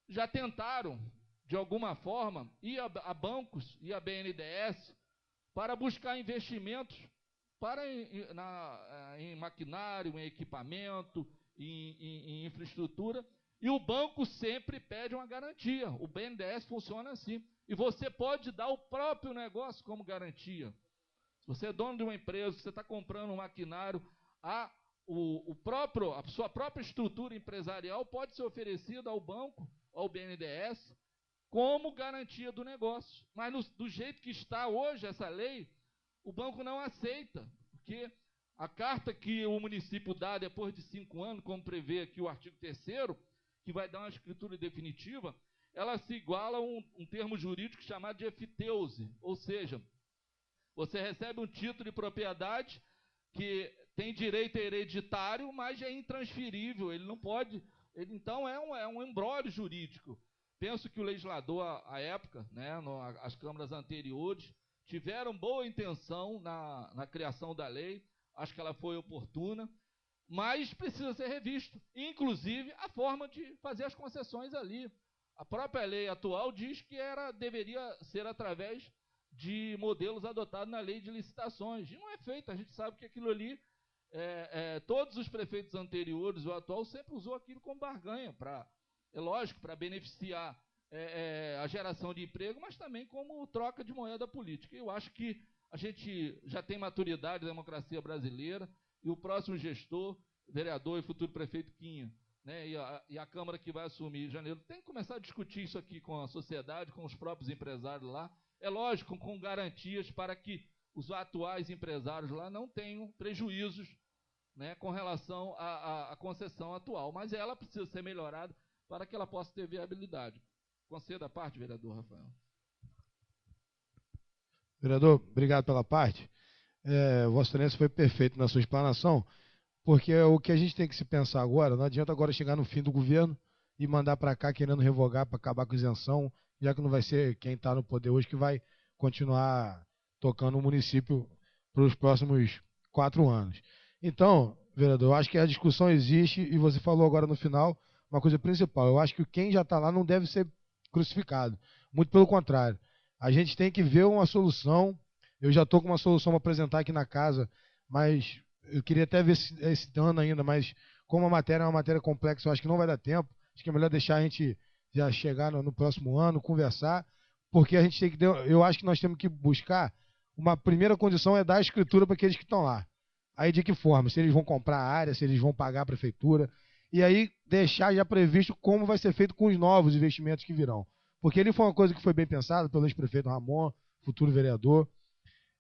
já tentaram, de alguma forma, ir a bancos e a BNDES para buscar investimentos em maquinário, em equipamento, em infraestrutura, e o banco sempre pede uma garantia. O BNDES funciona assim. E você pode dar o próprio negócio como garantia. Se você é dono de uma empresa, você está comprando um maquinário, a sua própria estrutura empresarial pode ser oferecida ao banco, ao BNDES, como garantia do negócio. Mas do jeito que está hoje essa lei, o banco não aceita, porque a carta que o município dá depois de 5 anos, como prevê aqui o artigo 3º, que vai dar uma escritura definitiva, ela se iguala a um termo jurídico chamado de efiteuse, ou seja, você recebe um título de propriedade que tem direito hereditário, mas é intransferível, ele não pode, então é um imbróglio jurídico. Penso que o legislador, à época, né, as câmaras anteriores, tiveram boa intenção na criação da lei, acho que ela foi oportuna, mas precisa ser revisto, inclusive a forma de fazer as concessões ali. A própria lei atual diz que deveria ser através de modelos adotados na lei de licitações, e não é feito. A gente sabe que aquilo ali, todos os prefeitos anteriores, o atual, sempre usou aquilo como barganha, é lógico, para beneficiar a geração de emprego, mas também como troca de moeda política. Eu acho que a gente já tem maturidade da democracia brasileira, e o próximo gestor, vereador e futuro prefeito Quinha, né, e a Câmara que vai assumir em janeiro, tem que começar a discutir isso aqui com a sociedade, com os próprios empresários lá, é lógico, com garantias para que os atuais empresários lá não tenham prejuízos, né, com relação à concessão atual, mas ela precisa ser melhorada para que ela possa ter viabilidade. Conceda a parte, vereador Rafael. Vereador, obrigado pela parte. Vossa Excelência foi perfeito na sua explanação, porque o que a gente tem que se pensar agora, não adianta agora chegar no fim do governo e mandar para cá querendo revogar para acabar com a isenção, já que não vai ser quem está no poder hoje que vai continuar tocando o município para os próximos 4 anos. Então, vereador, eu acho que a discussão existe, e você falou agora no final uma coisa principal. Eu acho que quem já está lá não deve ser crucificado. Muito pelo contrário. A gente tem que ver uma solução. Eu já estou com uma solução para apresentar aqui na casa, mas eu queria até ver esse ano ainda, mas como a matéria é uma matéria complexa, eu acho que não vai dar tempo. Acho que é melhor deixar a gente já chegar no próximo ano, conversar, porque a gente tem que, eu acho que nós temos que buscar uma primeira condição é dar a escritura para aqueles que estão lá. Aí de que forma? Se eles vão comprar a área, se eles vão pagar a prefeitura. E aí deixar já previsto como vai ser feito com os novos investimentos que virão. Porque ali foi uma coisa que foi bem pensada pelo ex-prefeito Ramon, futuro vereador.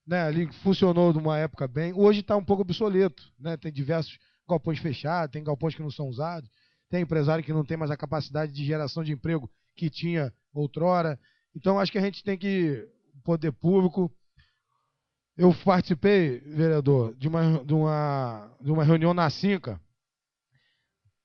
Né, ali funcionou numa época bem. Hoje está um pouco obsoleto. Né? Tem diversos galpões fechados, tem galpões que não são usados, tem empresário que não tem mais a capacidade de geração de emprego que tinha outrora. Então, acho que a gente tem que, poder público. Eu participei, vereador, de uma reunião na Cinca,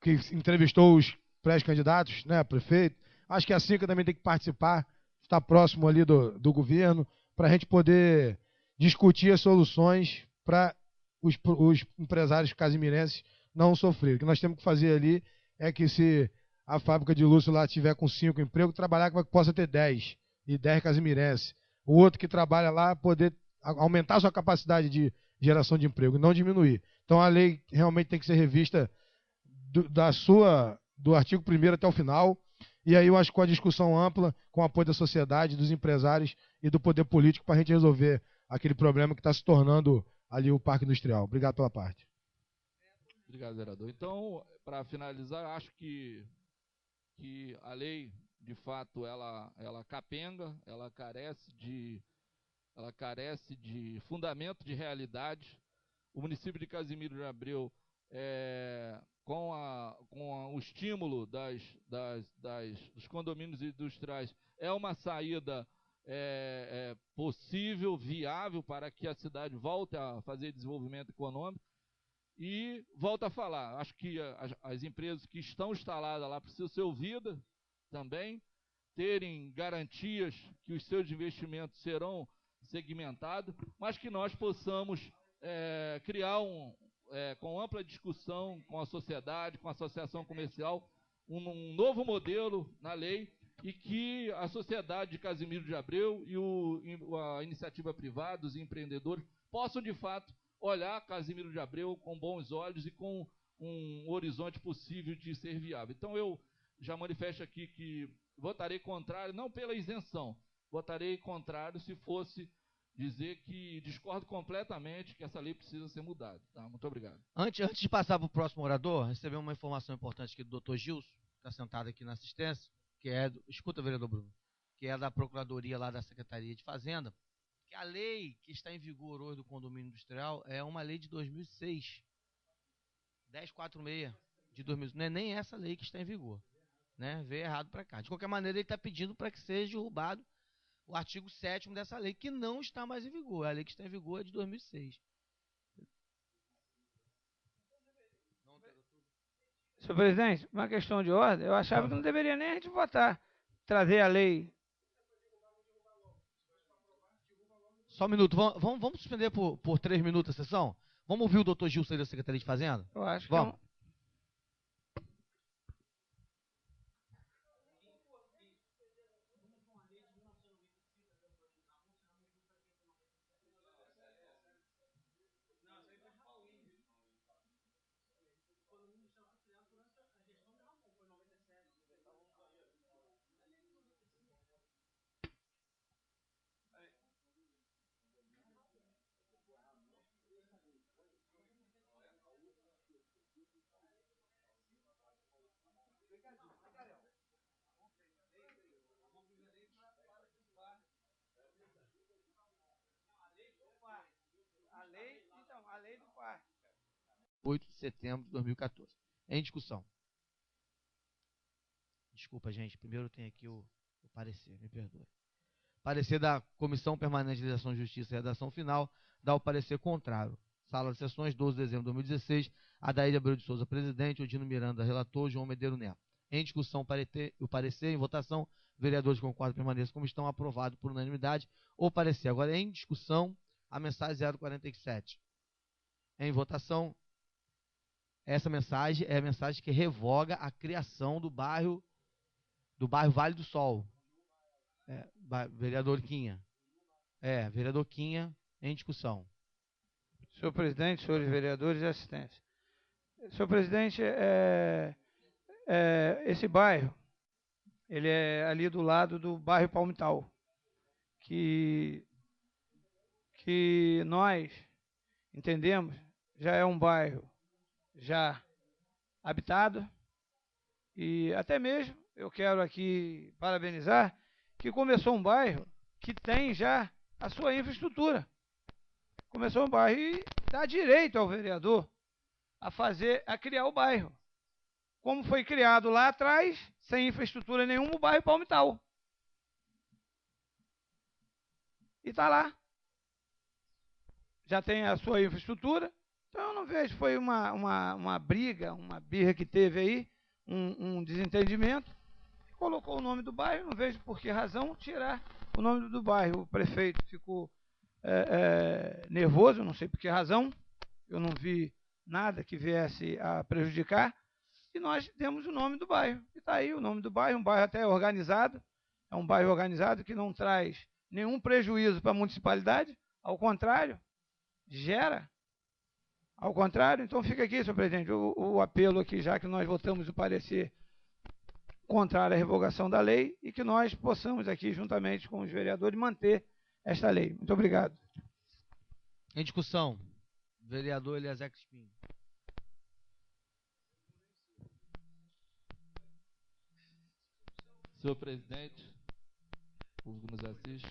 que entrevistou os pré-candidatos, né, prefeito. Acho que a Cinca também tem que participar, estar próximo ali do governo, para a gente poder discutir as soluções para os empresários casimirenses não sofrerem. O que nós temos que fazer ali é que, se a fábrica de Lúcio lá tiver com 5 empregos, trabalhar que possa ter 10, e 10 casimirenses. O outro que trabalha lá poder aumentar a sua capacidade de geração de emprego, não diminuir. Então a lei realmente tem que ser revista do artigo 1º até o final, e aí eu acho que com a discussão ampla, com o apoio da sociedade, dos empresários e do poder político, para a gente resolver aquele problema que está se tornando ali o Parque Industrial. Obrigado pela parte. Obrigado, vereador. Então, para finalizar, acho que a lei, de fato, ela capenga, ela carece de fundamento de realidade. O município de Casimiro de Abreu, com o estímulo dos condomínios industriais, é uma saída possível, viável, para que a cidade volte a fazer desenvolvimento econômico. E volto a falar, acho que as empresas que estão instaladas lá precisam ser ouvidas também, terem garantias que os seus investimentos serão segmentados, mas que nós possamos criar com ampla discussão com a sociedade, com a associação comercial, um novo modelo na lei, e que a sociedade de Casimiro de Abreu e a iniciativa privada, os empreendedores, possam de fato olhar Casimiro de Abreu com bons olhos e com um horizonte possível de ser viável. Então eu já manifesto aqui que votarei contrário, não pela isenção, votarei contrário se fosse dizer que discordo completamente que essa lei precisa ser mudada. Tá? Muito obrigado. Antes de passar para o próximo orador, recebemos uma informação importante aqui do doutor Gilson, que está sentado aqui na assistência, que escuta, vereador Bruno, que é da Procuradoria lá da Secretaria de Fazenda, que a lei que está em vigor hoje do condomínio industrial é uma lei de 2006, 1046 de 2000, não é nem essa lei que está em vigor, né? Veio errado para cá. De qualquer maneira, ele está pedindo para que seja derrubado o artigo 7º dessa lei, que não está mais em vigor. A lei que está em vigor é de 2006. Senhor presidente, uma questão de ordem, eu achava que não deveria nem a gente votar, trazer a lei. Só um minuto, vamos suspender por 3 minutos a sessão? Vamos ouvir o doutor Gilson aí da Secretaria de Fazenda? Eu acho vamos. Que a lei do parque. 8 de setembro de 2014. Em discussão. Desculpa, gente. Primeiro tem aqui o parecer, me perdoe. Parecer da Comissão Permanente de Legislação, Justiça e Redação Final, dá o parecer contrário. Sala de Sessões, 12 de dezembro de 2016, Adaíde Abreu de Souza, presidente, Odino Miranda, relator, João Medeiro Neto. Em discussão, o parecer, em votação, vereadores concordam permaneçam como estão, aprovado por unanimidade o parecer. Agora, em discussão, a mensagem 047. Em votação, essa mensagem é a mensagem que revoga a criação do bairro Vale do Sol. Vereador Quinha. Vereador Quinha, em discussão. Senhor presidente, senhores vereadores e assistentes. Senhor presidente, esse bairro, ele é ali do lado do bairro Palmital, que que nós entendemos, já é um bairro já habitado, e até mesmo eu quero aqui parabenizar que começou um bairro que tem já a sua infraestrutura. Começou um bairro e dá direito ao vereador a criar o bairro. Como foi criado lá atrás, sem infraestrutura nenhuma, o bairro Palmital. E está lá. Já tem a sua infraestrutura. Então eu não vejo, foi uma briga, uma birra que teve aí, um desentendimento. Colocou o nome do bairro, não vejo por que razão tirar o nome do bairro. O prefeito ficou nervoso, não sei por que razão. Eu não vi nada que viesse a prejudicar. E nós demos o nome do bairro. E está aí o nome do bairro, um bairro até organizado. É um bairro organizado que não traz nenhum prejuízo para a municipalidade. Ao contrário, gera. Ao contrário, então fica aqui, senhor presidente, o apelo aqui, já que nós votamos o parecer contrário à revogação da lei, e que nós possamos aqui, juntamente com os vereadores, manter esta lei. Muito obrigado. Em discussão, vereador Eliezer Crispim. Senhor presidente, público que nos assiste,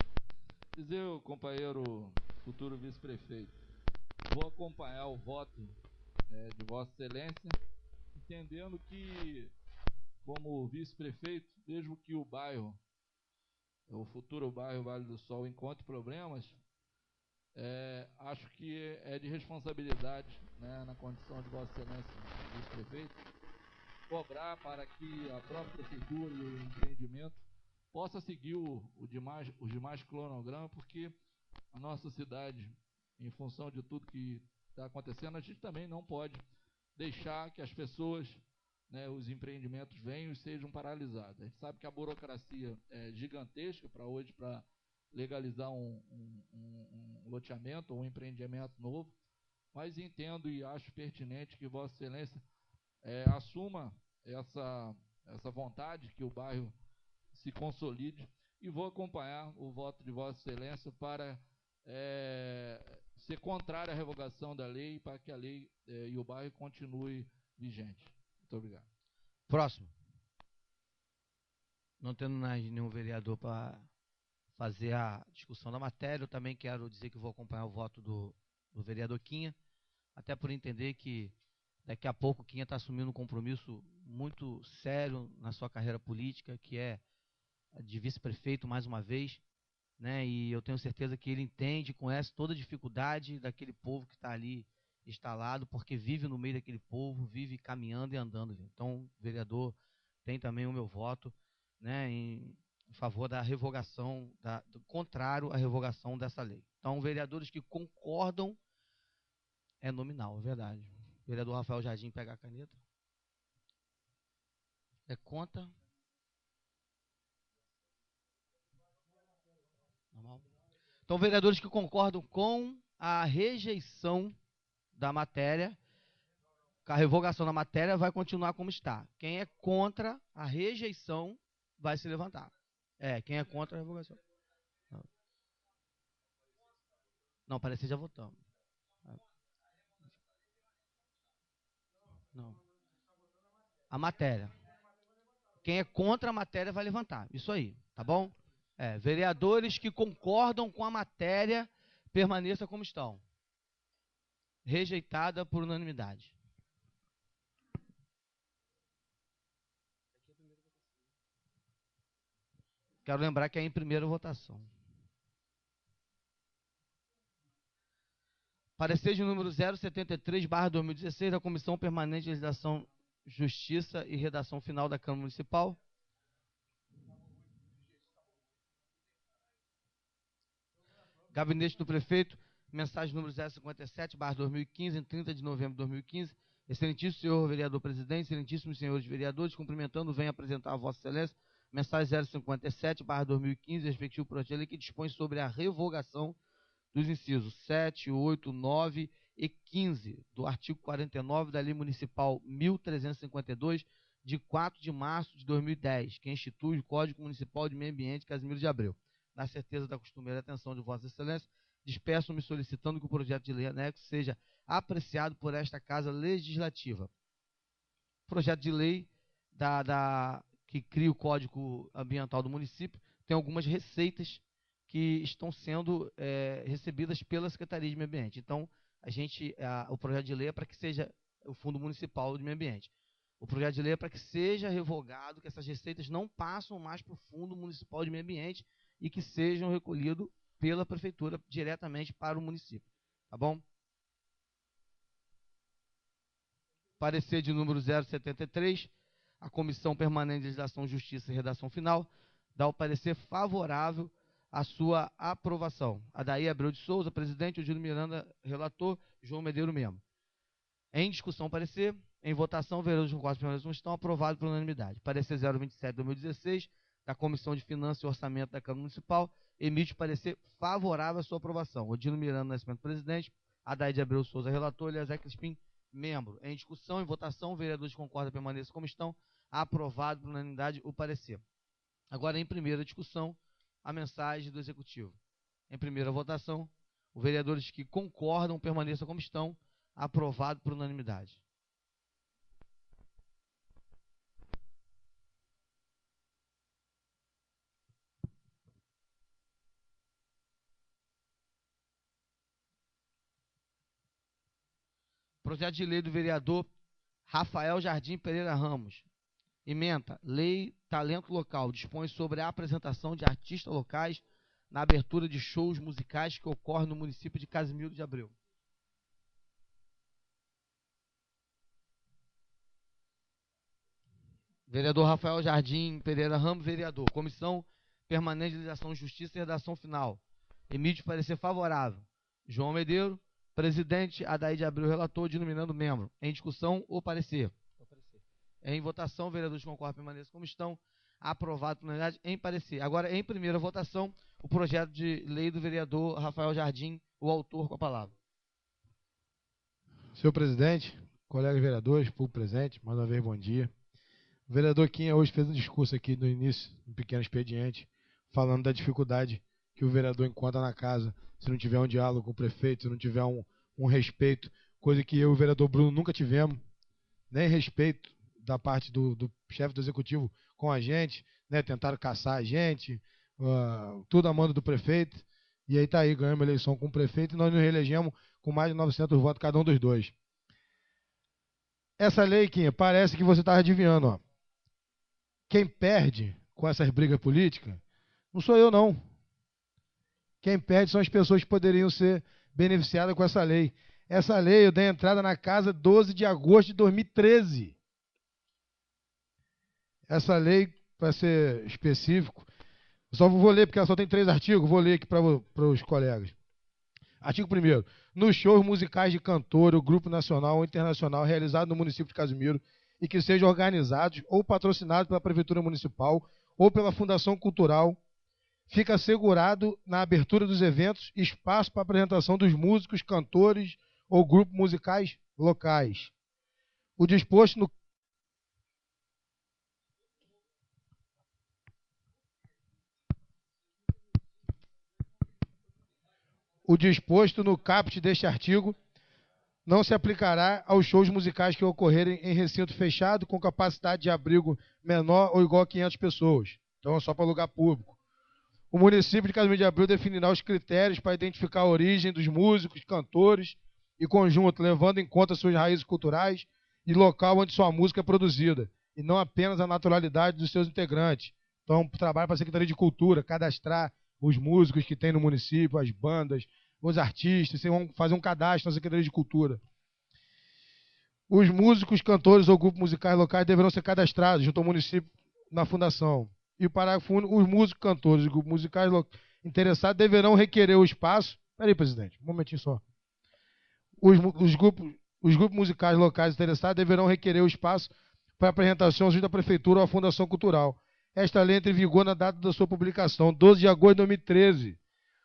dizer ao companheiro futuro vice-prefeito, vou acompanhar o voto de Vossa Excelência, entendendo que, como vice-prefeito, mesmo que o bairro, o futuro bairro Vale do Sol, encontre problemas, acho que é de responsabilidade, né, na condição de Vossa Excelência vice-prefeito, cobrar para que a própria prefeitura e o empreendimento possa seguir os demais cronogramas, porque a nossa cidade, em função de tudo que está acontecendo, a gente também não pode deixar que as pessoas, né, os empreendimentos venham e sejam paralisados. A gente sabe que a burocracia é gigantesca para hoje, para legalizar um loteamento ou um empreendimento novo, mas entendo e acho pertinente que Vossa Excelência assuma essa vontade que o bairro se consolide, e vou acompanhar o voto de Vossa Excelência para ser contrário à revogação da lei, para que a lei e o bairro continue vigente. Muito obrigado. Próximo. Não tendo mais nenhum vereador para fazer a discussão da matéria, eu também quero dizer que vou acompanhar o voto do vereador Quinha, até por entender que daqui a pouco o Quinha está assumindo um compromisso muito sério na sua carreira política, que é de vice-prefeito mais uma vez, né? E eu tenho certeza que ele entende, conhece toda a dificuldade daquele povo que está ali instalado, porque vive no meio daquele povo, vive caminhando e andando. Então, o vereador tem também o meu voto, né, em favor da revogação, do contrário à revogação dessa lei. Então, vereadores que concordam, é nominal, é verdade. O vereador Rafael Jardim pega a caneta. É contra? Normal. Então, vereadores que concordam com a rejeição da matéria, com a revogação da matéria, vai continuar como está. Quem é contra a rejeição vai se levantar. Quem é contra a revogação. Não, parece que já votamos. Não. A matéria. Quem é contra a matéria vai levantar. Isso aí, tá bom? Vereadores que concordam com a matéria, permaneça como estão. Rejeitada por unanimidade. Quero lembrar que é em primeira votação. Parecer de número 073/2016 da Comissão Permanente de Legislação, Justiça e Redação Final da Câmara Municipal. Gabinete do Prefeito, mensagem número 057/2015, em 30 de novembro de 2015. Excelentíssimo senhor vereador presidente, excelentíssimos senhores vereadores, cumprimentando, venho apresentar a Vossa Excelência mensagem 057/2015, respectivo projeto de lei que dispõe sobre a revogação dos incisos 7, 8, 9 e 15 do artigo 49 da Lei Municipal 1352, de 4 de março de 2010, que institui o Código Municipal de Meio Ambiente Casimiro de Abreu. Na certeza da costumeira atenção de Vossa Excelência, despeço-me solicitando que o projeto de lei anexo seja apreciado por esta Casa Legislativa. O projeto de lei que cria o Código Ambiental do município tem algumas receitas que estão sendo recebidas pela Secretaria de Meio Ambiente. Então, o projeto de lei é para que seja o Fundo Municipal de Meio Ambiente. O projeto de lei é para que seja revogado, que essas receitas não passem mais para o Fundo Municipal de Meio Ambiente e que sejam recolhidos pela Prefeitura diretamente para o município. Tá bom? Parecer de número 073, a Comissão Permanente de Legislação, Justiça e Redação Final dá o parecer favorável à sua aprovação. Adair Abreu de Souza, presidente, Odilo Miranda, relator, João Medeiros, membro. Em discussão, parecer. Em votação, vereadores com quatro permanentes estão aprovados por unanimidade. Parecer 027/2016, da Comissão de Finanças e Orçamento da Câmara Municipal, emite parecer favorável à sua aprovação. Odilo Miranda Nascimento, presidente, Adair de Abreu Souza, relator, Eliezer Crispim, membro. Em discussão, em votação, vereadores concordam, permaneçam como estão, aprovado por unanimidade o parecer. Agora, em primeira discussão, a mensagem do Executivo. Em primeira votação, os vereadores que concordam, permaneçam como estão, aprovado por unanimidade. Projeto de lei do vereador Rafael Jardim Pereira Ramos. Ementa, Lei Talento Local, dispõe sobre a apresentação de artistas locais na abertura de shows musicais que ocorrem no município de Casimiro de Abreu. Vereador Rafael Jardim Pereira Ramos, vereador. Comissão Permanente de Legislação, Justiça e Redação Final. Emite parecer favorável. João Medeiros, presidente, Adair de Abreu, relator, denominando membro. Em discussão, o parecer. Em votação, vereadores concordam, permaneçam como estão. Aprovado por unanimidade em parecer. Agora, em primeira votação, o projeto de lei do vereador Rafael Jardim, o autor, com a palavra. Senhor presidente, colegas vereadores, público presente, mais uma vez, bom dia. O vereador Quinha hoje fez um discurso aqui no início, um pequeno expediente, falando da dificuldade que o vereador encontra na casa, se não tiver um diálogo com o prefeito, se não tiver um respeito, coisa que eu e o vereador Bruno nunca tivemos, nem respeito da parte do chefe do executivo com a gente, né? Tentaram caçar a gente, tudo a mando do prefeito, e aí tá aí, ganhamos a eleição com o prefeito e nós nos reelegemos com mais de 900 votos cada um dos dois. Essa lei, Quinha, parece que você está adivinhando, ó. Quem perde com essas brigas políticas não sou eu, não. Quem perde são as pessoas que poderiam ser beneficiadas com essa lei. Essa lei eu dei entrada na casa 12 de agosto de 2013. Essa lei, para ser específico, eu só vou ler porque ela só tem 3 artigos, vou ler aqui para os colegas. Artigo 1º. Nos shows musicais de cantor, ou grupo nacional ou internacional realizado no município de Casimiro e que sejam organizados ou patrocinados pela Prefeitura Municipal ou pela Fundação Cultural, fica assegurado na abertura dos eventos espaço para apresentação dos músicos, cantores ou grupos musicais locais. O disposto no caput deste artigo não se aplicará aos shows musicais que ocorrerem em recinto fechado com capacidade de abrigo menor ou igual a 500 pessoas. Então é só para lugar público. O município de Casimiro de Abreu definirá os critérios para identificar a origem dos músicos, cantores e conjunto, levando em conta suas raízes culturais e local onde sua música é produzida, e não apenas a naturalidade dos seus integrantes. Então, trabalho para a Secretaria de Cultura, cadastrar os músicos que tem no município, as bandas, os artistas, vocês vão fazer um cadastro na Secretaria de Cultura. Os músicos, cantores ou grupos musicais locais deverão ser cadastrados junto ao município na fundação. E o parágrafo único, os músicos, cantores e grupos musicais interessados deverão requerer o espaço. Espera aí, presidente, um momentinho só. Os grupos musicais locais interessados deverão requerer o espaço para apresentação junto à Prefeitura ou à Fundação Cultural. Esta lei entra em vigor na data da sua publicação, 12 de agosto de 2013.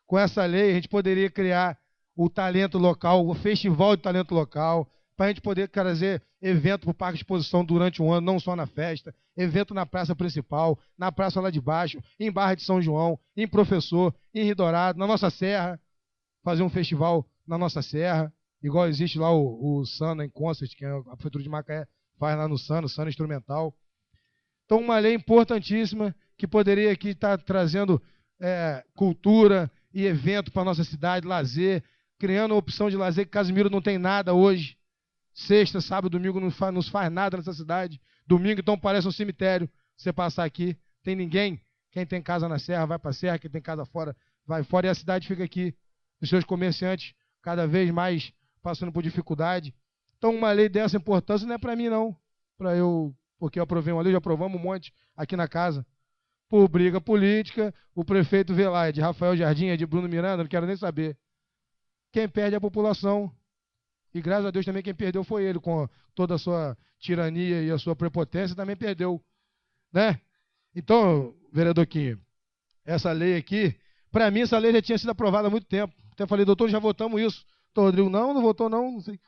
Com essa lei, a gente poderia criar o talento local, o festival de talento local, para a gente poder trazer evento para o Parque de Exposição durante um ano, não só na festa, evento na praça principal, na praça lá de baixo, em Barra de São João, em Professor, em Rio Dourado, na nossa serra. fazer um festival na nossa serra, igual existe lá o Sana em Concert, que a Prefeitura de Macaé faz lá no Sana, o Sana Instrumental. Então, uma lei importantíssima que poderia aqui estar trazendo cultura e evento para a nossa cidade, lazer, criando uma opção de lazer que Casimiro não tem nada hoje. Sexta, sábado, domingo não faz nada nessa cidade. Domingo, então, parece um cemitério. Você passar aqui, tem ninguém. Quem tem casa na serra vai para a serra, quem tem casa fora vai fora, e a cidade fica aqui. Os seus comerciantes cada vez mais passando por dificuldade. Então, uma lei dessa importância não é para mim, não. Porque eu aprovei uma lei, já aprovamos um monte aqui na casa. Por briga política, o prefeito vê lá, é de Rafael Jardim, é de Bruno Miranda, não quero nem saber. Quem perde é a população. E graças a Deus também quem perdeu foi ele, com toda a sua tirania e a sua prepotência, também perdeu. Né? Então, vereador Quinho, essa lei aqui, para mim essa lei já tinha sido aprovada há muito tempo. Até falei, doutor, já votamos isso. Doutor Rodrigo, não votou não sei.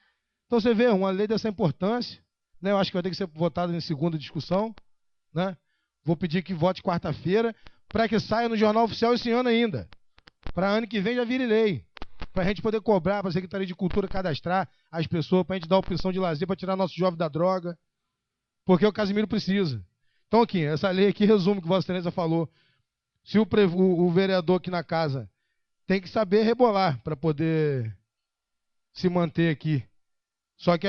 Então você vê, uma lei dessa importância, né? Eu acho que vai ter que ser votada em segunda discussão, né? Vou pedir que vote quarta-feira, para que saia no Jornal Oficial esse ano ainda. Para ano que vem já vire lei. Para a gente poder cobrar, para a Secretaria de Cultura cadastrar as pessoas, para a gente dar opção de lazer, para tirar nosso jovem da droga. Porque o Casimiro precisa. Então, aqui, essa lei aqui resume o que Vossa Excelência falou. Se o vereador aqui na casa tem que saber rebolar para poder se manter aqui. Só que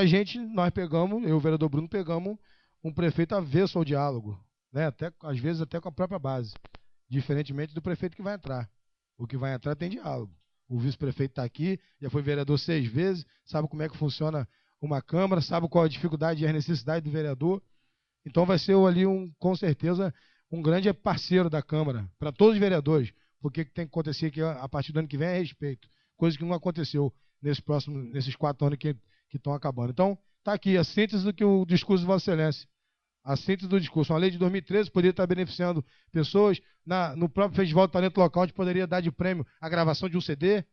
nós pegamos, eu e o vereador Bruno pegamos um prefeito avesso ao diálogo, né? Às vezes até com a própria base, diferentemente do prefeito que vai entrar. O que vai entrar tem diálogo. O vice-prefeito está aqui, já foi vereador 6 vezes, sabe como é que funciona uma Câmara, sabe qual a dificuldade e a necessidade do vereador. Então vai ser ali, com certeza, um grande parceiro da Câmara, para todos os vereadores, porque o que tem que acontecer aqui a partir do ano que vem é respeito, coisa que não aconteceu nesses 4 anos que estão acabando. Então, está aqui a síntese do que o discurso de Vossa Excelência. A síntese do discurso. Uma lei de 2013 poderia estar beneficiando pessoas no próprio Festival do Talento Local, onde poderia dar de prêmio a gravação de um CD,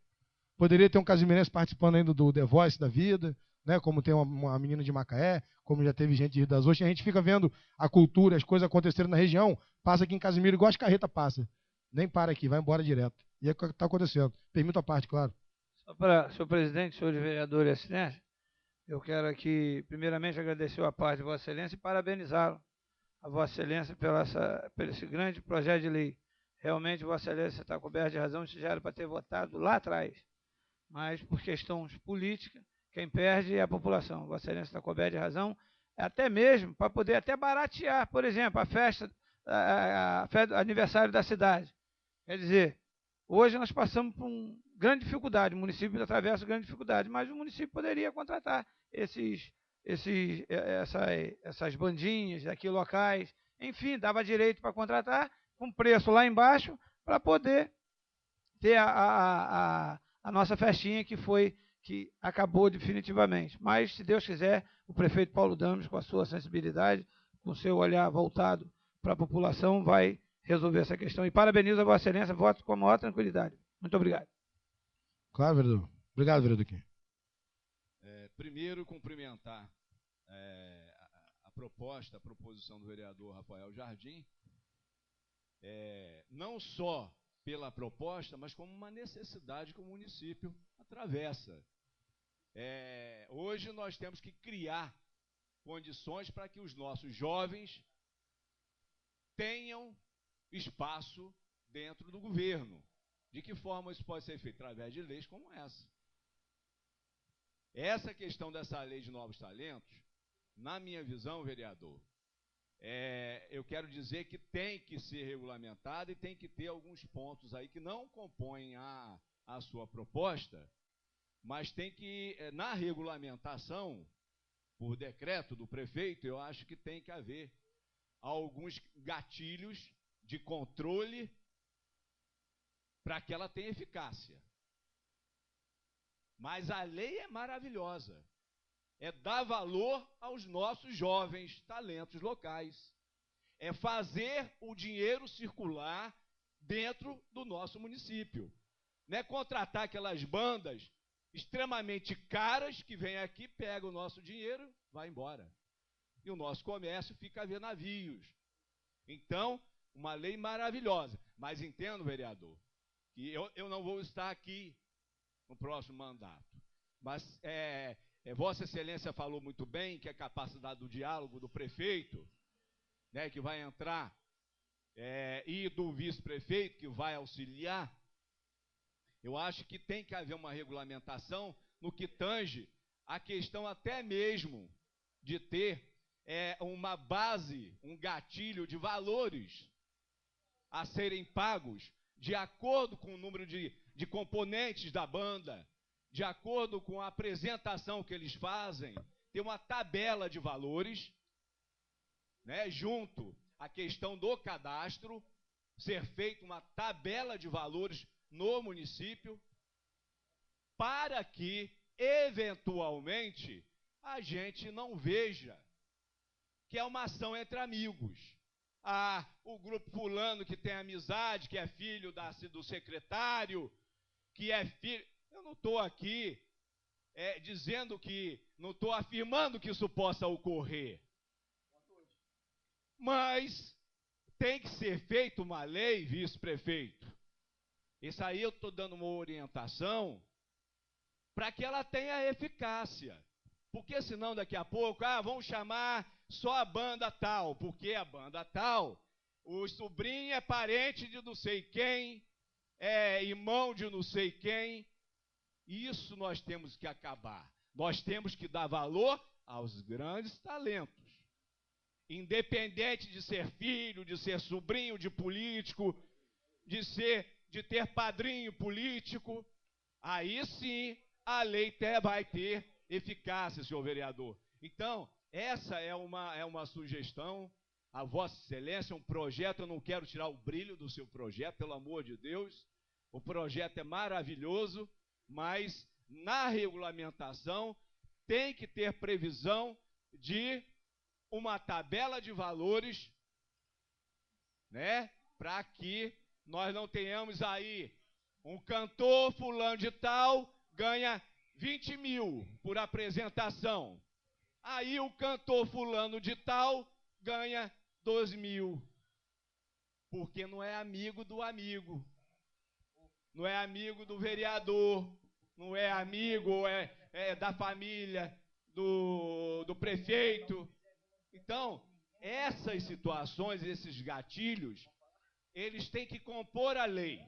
poderia ter um casimirense participando ainda do The Voice da vida, né, como tem uma menina de Macaé, como já teve gente de Rio das Ostras. A gente fica vendo a cultura, as coisas acontecendo na região, passa aqui em Casimiro igual as carretas passam. Nem para aqui, vai embora direto. E é o que está acontecendo. Permita a parte, claro. Só para, senhor presidente, senhores vereadores e assinantes, eu quero aqui, primeiramente, agradecer a parte de Vossa Excelência e parabenizá-lo, a Vossa Excelência, por esse grande projeto de lei. Realmente, Vossa Excelência está coberto de razão, isso já era para ter votado lá atrás. Mas, por questões políticas, quem perde é a população. Vossa Excelência está coberto de razão, até mesmo para poder até baratear, por exemplo, a festa do aniversário da cidade. Quer dizer, hoje nós passamos por uma grande dificuldade, o município atravessa grande dificuldade, mas o município poderia contratar essas bandinhas aqui locais, enfim, dava direito para contratar, com preço lá embaixo, para poder ter a nossa festinha que acabou definitivamente. Mas, se Deus quiser, o prefeito Paulo Dames, com a sua sensibilidade, com o seu olhar voltado para a população, vai resolver essa questão. E parabenizo a Vossa Excelência, voto com a maior tranquilidade. Muito obrigado. Claro, vereador. Obrigado, vereador Quim. Primeiro, cumprimentar a proposição do vereador Rafael Jardim, não só pela proposta, mas como uma necessidade que o município atravessa. Hoje nós temos que criar condições para que os nossos jovens tenham espaço dentro do governo. De que forma isso pode ser feito? Através de leis como essa. Essa questão dessa lei de novos talentos, na minha visão, vereador, eu quero dizer que tem que ser regulamentada e tem que ter alguns pontos aí que não compõem a sua proposta, mas tem que, na regulamentação, por decreto do prefeito, eu acho que tem que haver alguns gatilhos de controle para que ela tenha eficácia. Mas a lei é maravilhosa. É dar valor aos nossos jovens talentos locais. É fazer o dinheiro circular dentro do nosso município. Não é contratar aquelas bandas extremamente caras que vêm aqui, pegam o nosso dinheiro, vai embora. E o nosso comércio fica a ver navios. Então, uma lei maravilhosa. Mas entendo, vereador, que eu não vou estar aqui no próximo mandato. Mas Vossa Excelência falou muito bem que a capacidade do diálogo do prefeito, né, que vai entrar, e do vice-prefeito, que vai auxiliar, eu acho que tem que haver uma regulamentação no que tange a questão até mesmo de ter uma base, um gatilho de valores a serem pagos de acordo com o número de componentes da banda, de acordo com a apresentação que eles fazem, ter uma tabela de valores, né, junto à questão do cadastro, ser feita uma tabela de valores no município, para que, eventualmente, a gente não veja que é uma ação entre amigos. O grupo fulano que tem amizade, que é filho do secretário, que é filho... Eu não estou aqui dizendo que... Não estou afirmando que isso possa ocorrer. Mas tem que ser feita uma lei, vice-prefeito. Isso aí eu estou dando uma orientação para que ela tenha eficácia. Porque senão daqui a pouco, vamos chamar só a banda tal, porque a banda tal, o sobrinho é parente de não sei quem, é irmão de não sei quem. Isso nós temos que acabar. Nós temos que dar valor aos grandes talentos. Independente de ser filho, de ser sobrinho de político, de ter padrinho político, aí sim a lei vai ter eficácia, senhor vereador. Então, essa é uma sugestão, a Vossa Excelência, um projeto, eu não quero tirar o brilho do seu projeto, pelo amor de Deus, o projeto é maravilhoso, mas na regulamentação tem que ter previsão de uma tabela de valores, né, para que nós não tenhamos aí um cantor fulano de tal ganha 20 mil por apresentação. Aí o cantor fulano de tal ganha 12 mil. Porque não é amigo do amigo. Não é amigo do vereador. Não é amigo da família do prefeito. Então, essas situações, esses gatilhos, eles têm que compor a lei,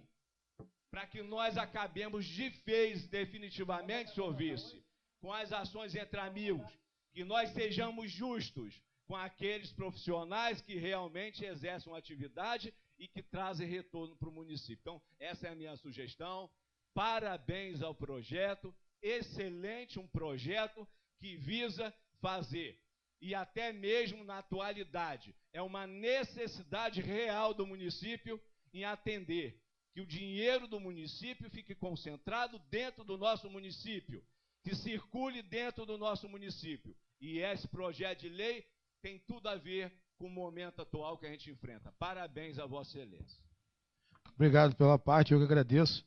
para que nós acabemos de vez, definitivamente, senhor vice, com as ações entre amigos, que nós sejamos justos com aqueles profissionais que realmente exercem uma atividade e que trazem retorno para o município. Então, essa é a minha sugestão. Parabéns ao projeto, excelente, um projeto que visa fazer, e até mesmo na atualidade, é uma necessidade real do município em atender que o dinheiro do município fique concentrado dentro do nosso município, que circule dentro do nosso município. E esse projeto de lei tem tudo a ver com o momento atual que a gente enfrenta. Parabéns a Vossa Excelência. Obrigado pela parte, eu que agradeço.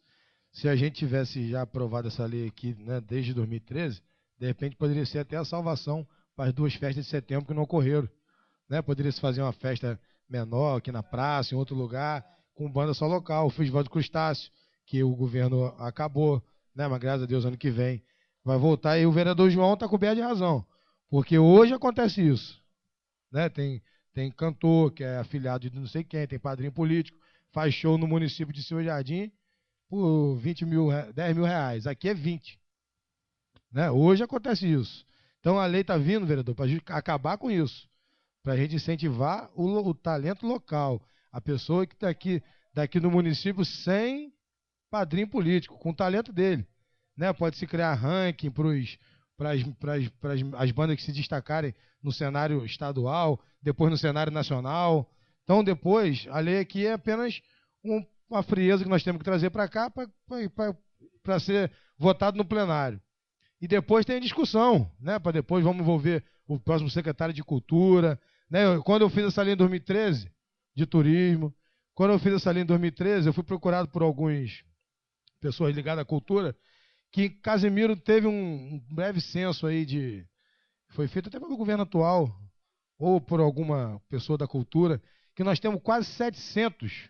Se a gente tivesse já aprovado essa lei aqui, né, desde 2013, de repente poderia ser até a salvação para as 2 festas de setembro que não ocorreram, né? Poderia se fazer uma festa menor aqui na praça, em outro lugar, com banda só local, o Festival do Crustáceo, que o governo acabou, né? Mas graças a Deus ano que vem vai voltar, e o vereador João está coberto de razão, porque hoje acontece isso, né? Tem cantor que é afiliado de não sei quem, tem padrinho político, faz show no município de Silva Jardim por 10 mil reais, aqui é 20, né? Hoje acontece isso. Então a lei está vindo, vereador, para acabar com isso, para a gente incentivar o talento local, a pessoa que está daqui no município sem padrinho político, com o talento dele, né? Pode-se criar ranking para as bandas que se destacarem no cenário estadual, depois no cenário nacional. Então depois, a lei aqui é apenas uma frieza que nós temos que trazer para cá para ser votado no plenário. E depois tem a discussão, né? Para depois vamos envolver o próximo secretário de Cultura, né? Quando eu fiz essa lei em 2013, de turismo, quando eu fiz essa lei em 2013, eu fui procurado por algumas pessoas ligadas à cultura, que Casimiro teve um breve censo aí foi feito até pelo governo atual, ou por alguma pessoa da cultura, que nós temos quase 700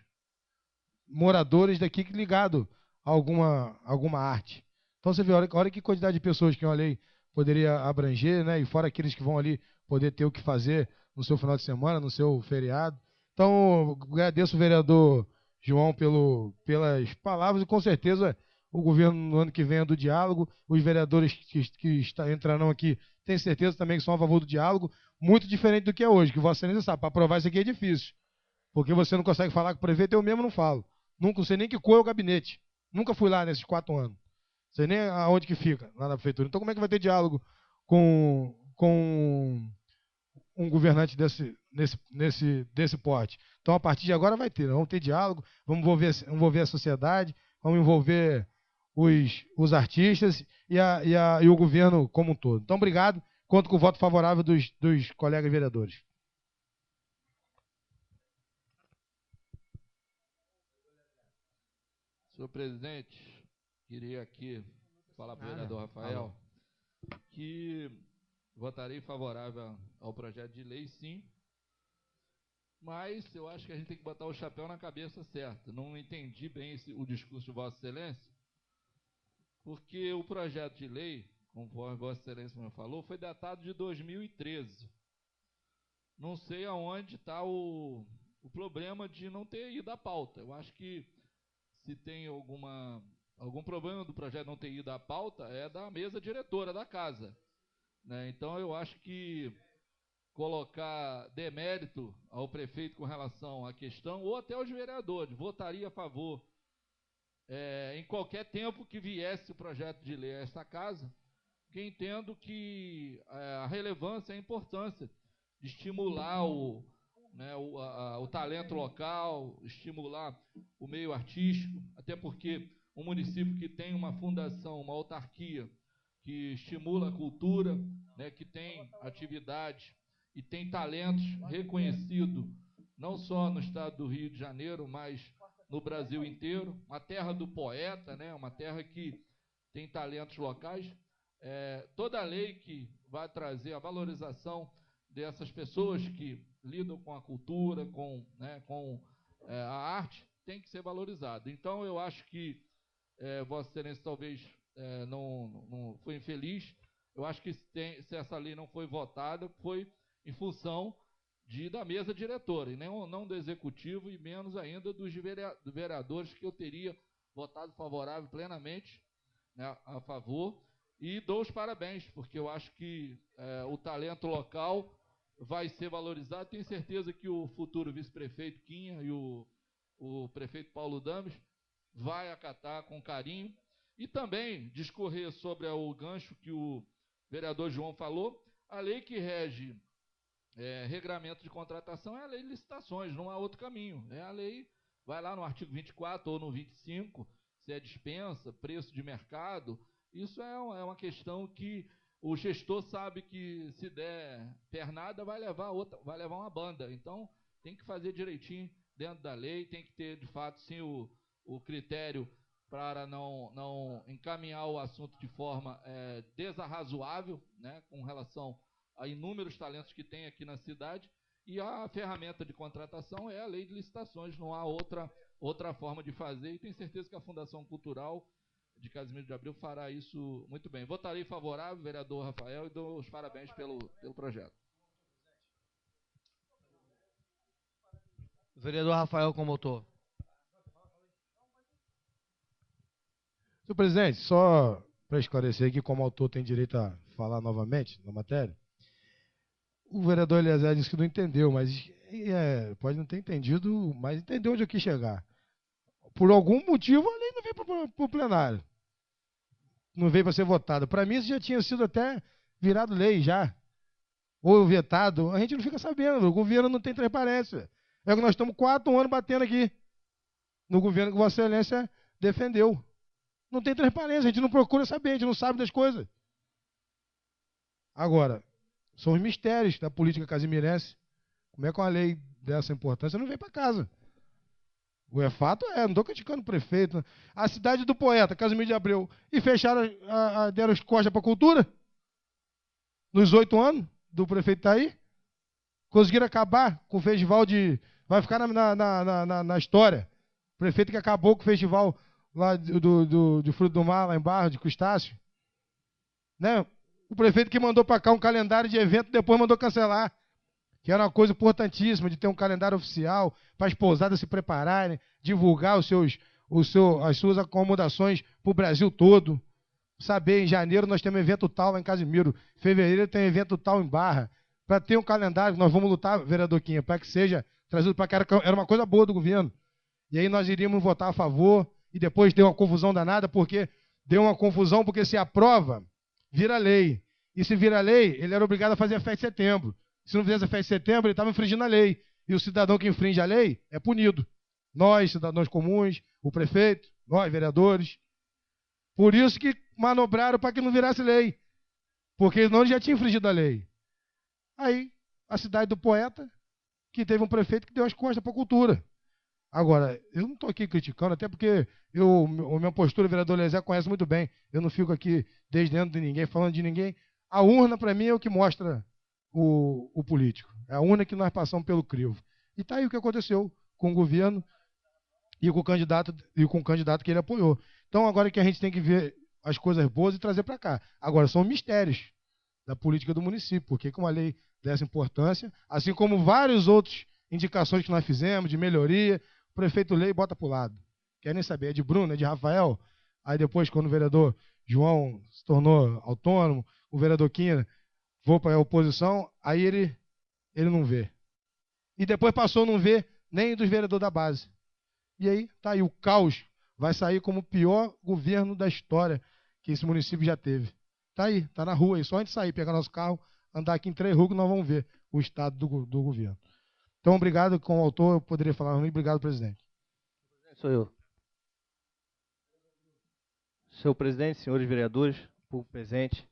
moradores daqui ligados a alguma arte. Então você vê, olha que quantidade de pessoas que uma lei poderia abranger, né? E fora aqueles que vão ali poder ter o que fazer no seu final de semana, no seu feriado. Então, agradeço o vereador João pelas palavras e com certeza o governo no ano que vem é do diálogo. Os vereadores que entrarão aqui têm certeza também que são a favor do diálogo, muito diferente do que é hoje, que Vossa Excelência sabe, para aprovar isso aqui é difícil. Porque você não consegue falar com o prefeito, eu mesmo não falo. Nunca sei nem que cor é o gabinete. Nunca fui lá nesses 4 anos. Sei nem aonde que fica, lá na prefeitura. Então como é que vai ter diálogo com um governante desse porte? Então a partir de agora vai ter. Vamos ter diálogo, vamos envolver a sociedade, vamos envolver os artistas e o governo como um todo. Então obrigado. Conto com o voto favorável dos colegas vereadores. Senhor presidente, queria aqui falar para o vereador Rafael que votarei favorável ao projeto de lei, sim, mas eu acho que a gente tem que botar o chapéu na cabeça certa. Não entendi bem o discurso de Vossa Excelência, porque o projeto de lei, conforme Vossa Excelência me falou, foi datado de 2013. Não sei aonde está o problema de não ter ido à pauta. Eu acho que se tem algum problema do projeto não ter ido à pauta, é da mesa diretora da casa, né? Então, eu acho que colocar demérito ao prefeito com relação à questão, ou até aos vereadores, votaria a favor em qualquer tempo que viesse o projeto de lei a esta casa, que entendo que a relevância e a importância de estimular o talento local, estimular o meio artístico, até porque um município que tem uma fundação, uma autarquia, que estimula a cultura, né, que tem atividade e tem talentos reconhecidos, não só no estado do Rio de Janeiro, mas no Brasil inteiro, uma terra do poeta, né, uma terra que tem talentos locais. Toda lei que vai trazer a valorização dessas pessoas que lidam com a cultura, com a arte, tem que ser valorizado. Então, eu acho que Vossa Excelência talvez não foi infeliz. Eu acho que se essa lei não foi votada, foi em função da mesa diretora, e não do executivo, e menos ainda dos vereadores, que eu teria votado favorável plenamente, né, a favor. E dou os parabéns, porque eu acho que o talento local vai ser valorizado. Tenho certeza que o futuro vice-prefeito Quinha e o prefeito Paulo Dames vai acatar com carinho. E também discorrer sobre o gancho que o vereador João falou. A lei que rege regramento de contratação é a lei de licitações, não há outro caminho. A lei vai lá no artigo 24 ou no 25, se é dispensa, preço de mercado. Isso é uma questão que o gestor sabe que, se der pernada, vai levar uma banda. Então, tem que fazer direitinho dentro da lei, tem que ter, de fato, sim, o critério para não encaminhar o assunto de forma desarrazoável, né, com relação a inúmeros talentos que tem aqui na cidade. E a ferramenta de contratação é a lei de licitações, não há outra forma de fazer, e tenho certeza que a Fundação Cultural de Casimiro de Abreu fará isso muito bem. Votarei favorável, vereador Rafael, e dou os parabéns pelo projeto. Vereador Rafael, como autor. Senhor presidente, só para esclarecer aqui, como autor tem direito a falar novamente na matéria, o vereador Eliezer disse que não entendeu, mas pode não ter entendido, mas entendeu onde eu quis chegar. Por algum motivo, a lei não veio para o plenário. Não veio para ser votada. Para mim, isso já tinha sido até virado lei já. Ou vetado. A gente não fica sabendo. O governo não tem transparência. É o que nós estamos 4 anos batendo aqui no governo que Vossa Excelência defendeu. Não tem transparência. A gente não procura saber. A gente não sabe das coisas. Agora, são os mistérios da política casimirense. Como é que uma lei dessa importância não vem para casa? O fato não estou criticando o prefeito. A cidade do poeta, Casimiro de Abreu, e fecharam, deram as costas para a cultura? Nos 8 anos do prefeito está aí? Conseguiram acabar com o festival de... Vai ficar na história. O prefeito que acabou com o festival lá de Fruto do Mar, lá em Barra, de Crustáceo, né? O prefeito que mandou para cá um calendário de evento, depois mandou cancelar, que era uma coisa importantíssima, de ter um calendário oficial, para as pousadas se prepararem, divulgar as suas acomodações para o Brasil todo. Saber, em janeiro nós temos evento tal lá em Casimiro, fevereiro tem evento tal em Barra, para ter um calendário, nós vamos lutar, vereador Quinha, para que seja trazido para cá, era uma coisa boa do governo. E aí nós iríamos votar a favor, e depois deu uma confusão danada, porque se aprova, vira lei. E se vira lei, ele era obrigado a fazer a festa de setembro. Se não fizesse a festa de setembro, ele estava infringindo a lei. E o cidadão que infringe a lei é punido. Nós, cidadãos comuns, o prefeito, nós, vereadores. Por isso que manobraram para que não virasse lei. Porque não já tinha infringido a lei. Aí, a cidade do poeta, que teve um prefeito que deu as costas para a cultura. Agora, eu não estou aqui criticando, até porque a minha postura, o vereador Lezé conhece muito bem. Eu não fico aqui desdendo de ninguém, falando de ninguém. A urna, para mim, é o que mostra o político. É a urna que nós passamos pelo crivo. E está aí o que aconteceu com o governo e com o candidato que ele apoiou. Então, agora que a gente tem que ver as coisas boas e trazer para cá. Agora, são mistérios da política do município, porque com uma lei dessa importância, assim como várias outras indicações que nós fizemos de melhoria, o prefeito lê e bota para o lado. Quer nem saber, é de Bruno, é de Rafael. Aí depois, quando o vereador João se tornou autônomo, o vereador Quina vou para a oposição, aí ele não vê. E depois passou a não ver nem dos vereadores da base. E aí, tá aí, o caos vai sair como o pior governo da história que esse município já teve. Tá aí, tá na rua aí. Só a gente sair, pegar nosso carro, andar aqui em Três Ruas, nós vamos ver o estado do governo. Então, obrigado, com o autor, eu poderia falar, obrigado, presidente. Sou eu. Senhor presidente, senhores vereadores, público presente,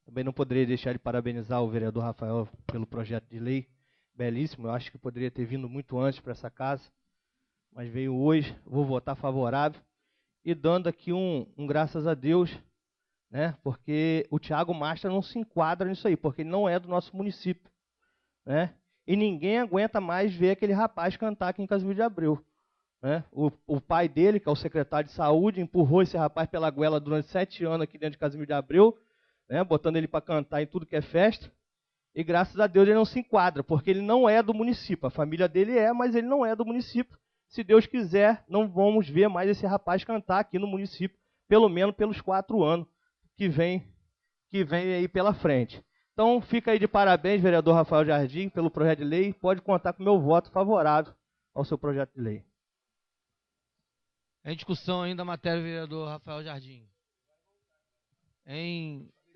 também não poderia deixar de parabenizar o vereador Rafael pelo projeto de lei, belíssimo, eu acho que poderia ter vindo muito antes para essa casa, mas veio hoje, vou votar favorável, e dando aqui um graças a Deus, né, porque o Thiago Mastra não se enquadra nisso aí, porque ele não é do nosso município, né, e ninguém aguenta mais ver aquele rapaz cantar aqui em Casimiro de Abreu. Né? O pai dele, que é o secretário de saúde, empurrou esse rapaz pela goela durante 7 anos aqui dentro de Casimiro de Abreu, né? Botando ele para cantar em tudo que é festa, e graças a Deus ele não se enquadra, porque ele não é do município. A família dele é, mas ele não é do município. Se Deus quiser, não vamos ver mais esse rapaz cantar aqui no município, pelo menos pelos 4 anos que vem aí pela frente. Então, fica aí de parabéns, vereador Rafael Jardim, pelo projeto de lei. Pode contar com o meu voto favorável ao seu projeto de lei. Em discussão ainda a matéria do vereador Rafael Jardim.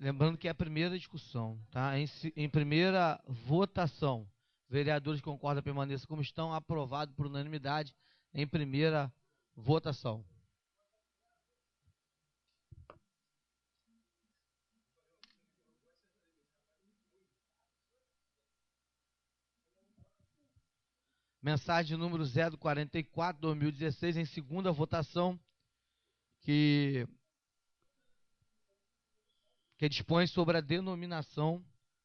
Lembrando que é a primeira discussão, tá? Em primeira votação, vereadores que concordam permaneçam como estão, aprovado por unanimidade em primeira votação. Mensagem número 044/2016, em segunda votação, que dispõe sobre a denominação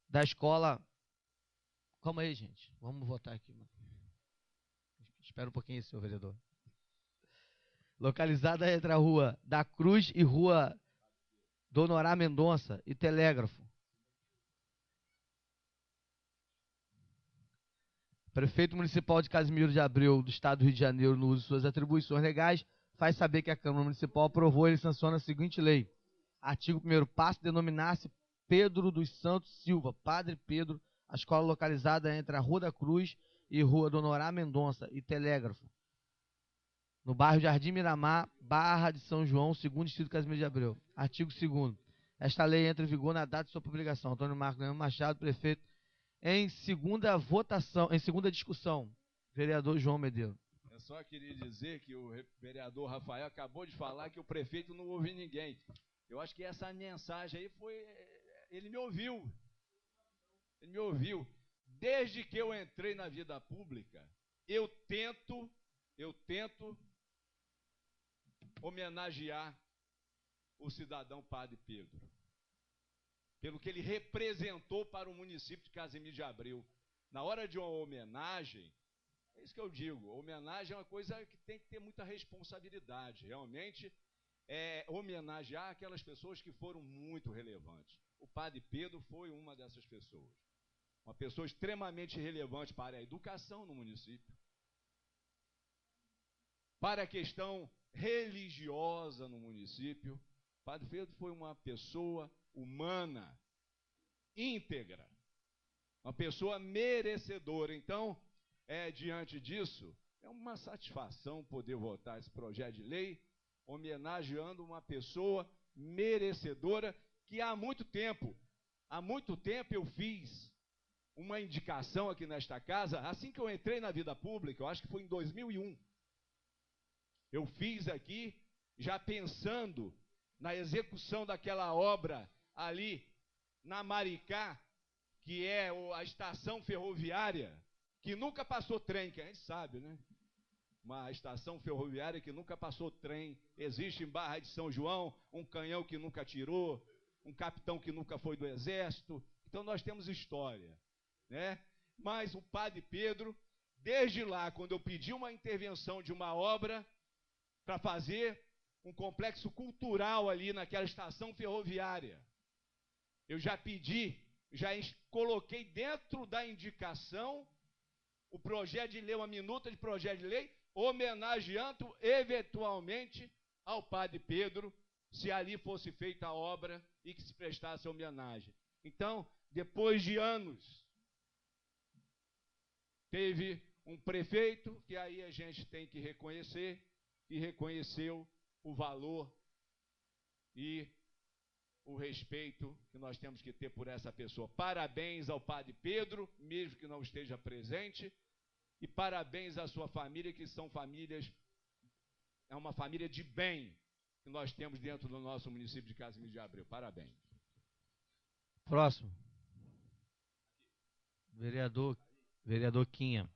da escola. Calma aí, gente. Vamos votar aqui. Espera um pouquinho, senhor vereador. Localizada entre a Rua da Cruz e Rua do Honorá Mendonça e Telégrafo. Prefeito Municipal de Casimiro de Abreu, do Estado do Rio de Janeiro, no uso de suas atribuições legais, faz saber que a Câmara Municipal aprovou e sanciona a seguinte lei. Artigo 1º, passa a denominar-se Pedro dos Santos Silva, Padre Pedro, a escola localizada entre a Rua da Cruz e Rua do Honorá Mendonça e Telégrafo, no bairro Jardim Miramar, Barra de São João, 2º Distrito de Casimiro de Abreu. Artigo 2º. Esta lei entra em vigor na data de sua publicação. Antônio Marcos Leandro Machado, prefeito. Em segunda votação, em segunda discussão, vereador João Medeiros. Eu só queria dizer que o vereador Rafael acabou de falar que o prefeito não ouve ninguém. Eu acho que essa mensagem aí foi... Ele me ouviu. Ele me ouviu. Desde que eu entrei na vida pública, eu tento homenagear o cidadão Padre Pedro, pelo que ele representou para o município de Casimiro de Abreu. Na hora de uma homenagem, É isso que eu digo, homenagem é uma coisa que tem que ter muita responsabilidade. Realmente, homenagear aquelas pessoas que foram muito relevantes. O padre Pedro foi uma dessas pessoas. Uma pessoa extremamente relevante para a educação no município, para a questão religiosa no município. O padre Pedro foi uma pessoa humana, íntegra, uma pessoa merecedora. Então, diante disso, é uma satisfação poder votar esse projeto de lei, homenageando uma pessoa merecedora que há muito tempo eu fiz uma indicação aqui nesta casa, assim que eu entrei na vida pública, eu acho que foi em 2001, eu fiz aqui, já pensando na execução daquela obra ali na Maricá, que é a estação ferroviária, que nunca passou trem, que a gente sabe, né? Uma estação ferroviária que nunca passou trem. Existe em Barra de São João um canhão que nunca atirou, um capitão que nunca foi do exército. Então nós temos história, né? Mas o padre Pedro, desde lá, quando eu pedi uma intervenção de uma obra para fazer um complexo cultural ali naquela estação ferroviária, eu já pedi, coloquei dentro da indicação o projeto de lei, uma minuta de projeto de lei, homenageando eventualmente ao padre Pedro, se ali fosse feita a obra e que se prestasse homenagem. Então, depois de anos, teve um prefeito que aí a gente tem que reconhecer, que reconheceu o valor e o respeito que nós temos que ter por essa pessoa. Parabéns ao padre Pedro, mesmo que não esteja presente, e parabéns à sua família, que são famílias, é uma família de bem que nós temos dentro do nosso município de Casimiro de Abreu. Parabéns. Próximo. Vereador Quinha.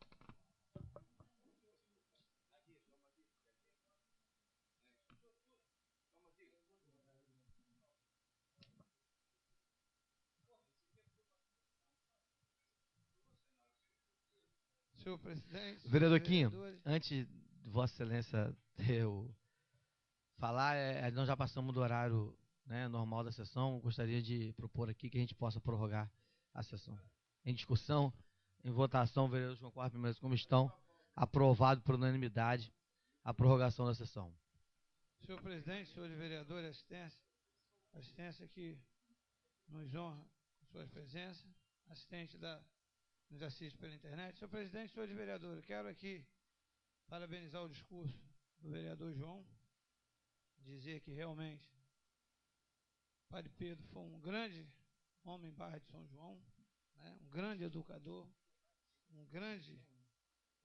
Senhor presidente, Vereador Quinha, antes de Vossa Excelência falar, nós já passamos do horário, né, normal da sessão. Gostaria de propor aqui que a gente possa prorrogar a sessão. Em discussão, em votação, vereadores concordam primeiro como estão. Aprovado por unanimidade a prorrogação da sessão. Senhor presidente, senhores vereadores, assistência que nos honra com sua presença, assistente nos assiste pela internet. Senhor presidente, senhores vereadores, quero aqui parabenizar o discurso do vereador João, dizer que realmente o padre Pedro foi um grande homem em Barra de São João, né, um grande educador, um grande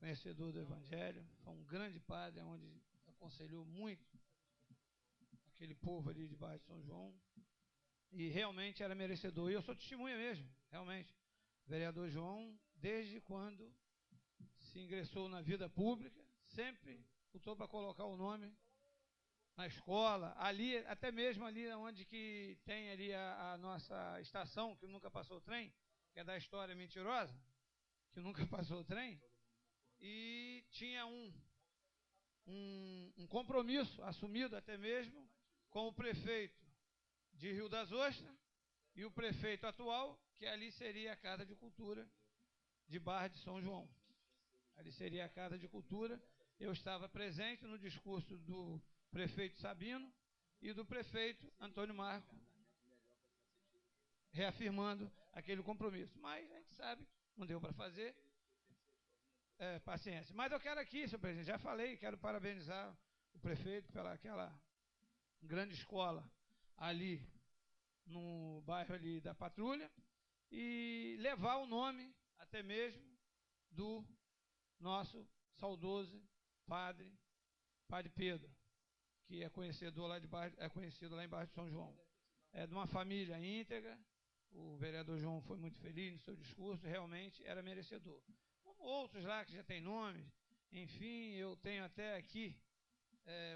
conhecedor do Evangelho, foi um grande padre, onde aconselhou muito aquele povo ali de Barra de São João, e realmente era merecedor. E eu sou testemunha mesmo, realmente. O vereador João, desde quando se ingressou na vida pública, sempre lutou para colocar o nome na escola, ali, até mesmo ali onde que tem ali a nossa estação, que nunca passou o trem, que é da história mentirosa, que nunca passou o trem, e tinha um compromisso assumido até mesmo com o prefeito de Rio das Ostras e o prefeito atual, que ali seria a Casa de Cultura de Barra de São João. Ali seria a Casa de Cultura. Eu estava presente no discurso do prefeito Sabino e do prefeito Antônio Marco, reafirmando aquele compromisso. Mas a gente sabe, não deu para fazer. Paciência. Mas eu quero aqui, senhor presidente, já falei, quero parabenizar o prefeito pela aquela grande escola ali no bairro ali da Patrulha e levar o nome até mesmo do nosso saudoso padre Pedro, que é conhecido lá em Barra de São João. É de uma família íntegra. O vereador João foi muito feliz no seu discurso, realmente era merecedor. Como outros lá que já têm nomes, enfim, eu tenho até aqui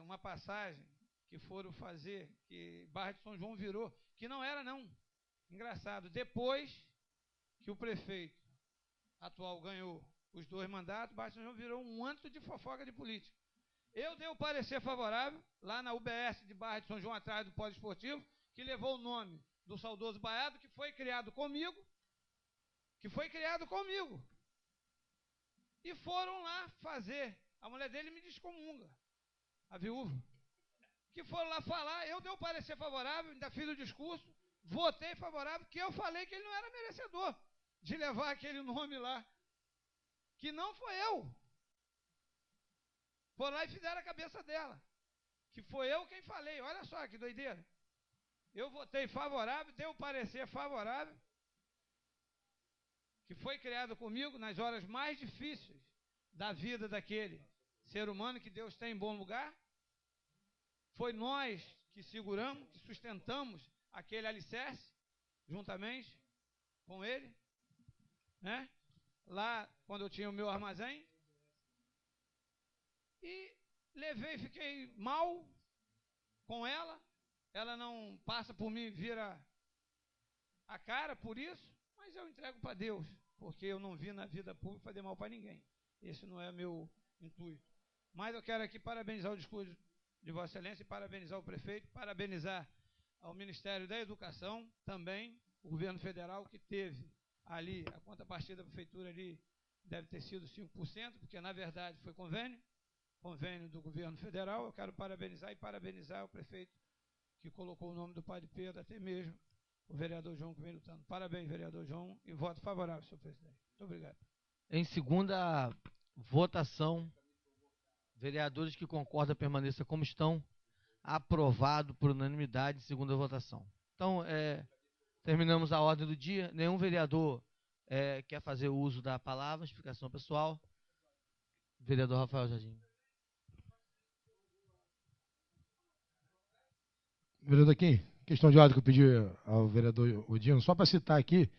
uma passagem que foram fazer, que Barra de São João virou, que não era não. Engraçado, depois que o prefeito atual ganhou os 2 mandatos, o bairro São João virou um antro de fofoca de política. Eu dei o parecer favorável, lá na UBS de Barra de São João, atrás do Polo Esportivo, que levou o nome do saudoso Baiado, que foi criado comigo, e foram lá fazer. A mulher dele me descomunga, a viúva. Que foram lá falar, eu dei o parecer favorável, ainda fiz o discurso, votei favorável, que eu falei que ele não era merecedor de levar aquele nome lá. Que não foi eu. Foram lá e fizeram a cabeça dela. Que foi eu quem falei. Olha só que doideira. Eu votei favorável, dei o parecer favorável, que foi criado comigo nas horas mais difíceis da vida daquele ser humano que Deus tem em bom lugar. Foi nós que seguramos, que sustentamos aquele alicerce, juntamente com ele, né? Lá, quando eu tinha o meu armazém. E levei, fiquei mal com ela. Ela não passa por mim, vira a cara por isso, mas eu entrego para Deus, porque eu não vi na vida pública fazer mal para ninguém. Esse não é meu intuito. Mas eu quero aqui parabenizar o discurso de Vossa Excelência, e parabenizar o prefeito, parabenizar ao Ministério da Educação, também o governo federal, que teve ali, a contrapartida da prefeitura ali deve ter sido 5%, porque na verdade foi convênio do governo federal. Eu quero parabenizar o prefeito que colocou o nome do Padre Pedro, até mesmo o vereador João que vem lutando. Parabéns, vereador João, e voto favorável, senhor presidente. Muito obrigado. Em segunda votação, vereadores que concordam permaneçam como estão. Aprovado por unanimidade em segunda votação. Então, terminamos a ordem do dia. Nenhum vereador quer fazer uso da palavra, explicação pessoal. Vereador Rafael Jardim. Vereador Kim, questão de ordem que eu pedi ao vereador Odino, só para citar aqui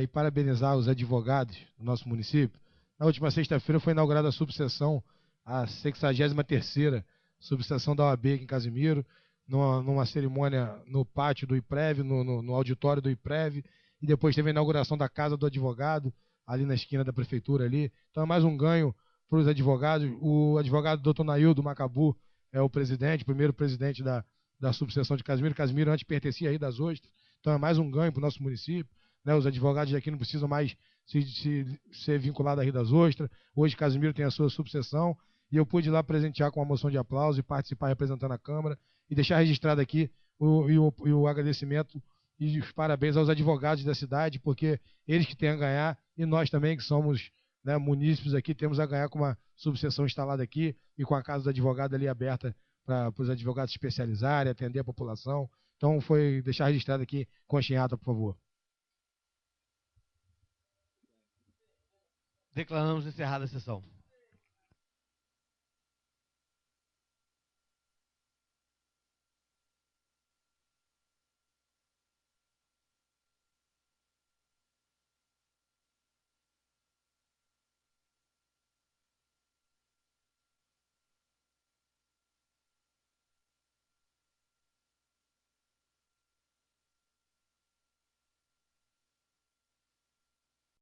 e parabenizar os advogados do nosso município. Na última sexta-feira foi inaugurada a subseção, a 63ª subseção da OAB aqui em Casimiro, numa cerimônia no pátio do IPREV, no auditório do IPREV, e depois teve a inauguração da Casa do Advogado, ali na esquina da prefeitura ali. Então é mais um ganho para os advogados. O advogado Dr. Naildo Macabu é o presidente, primeiro presidente da subseção de Casimiro. Casimiro antes pertencia a Rio das Ostras, então é mais um ganho para o nosso município. Né? Os advogados daqui não precisam mais ser vinculados a Rio das Ostras. Hoje Casimiro tem a sua subseção, e eu pude ir lá presentear com uma moção de aplauso e participar representando a Câmara, e deixar registrado aqui o agradecimento e os parabéns aos advogados da cidade, porque eles que têm a ganhar, e nós também, que somos, né, munícipes aqui, temos a ganhar com uma subseção instalada aqui e com a Casa do Advogado ali aberta para os advogados se especializarem, atender a população. Então, foi deixar registrado aqui, concha em ata, por favor. Declaramos encerrada a sessão.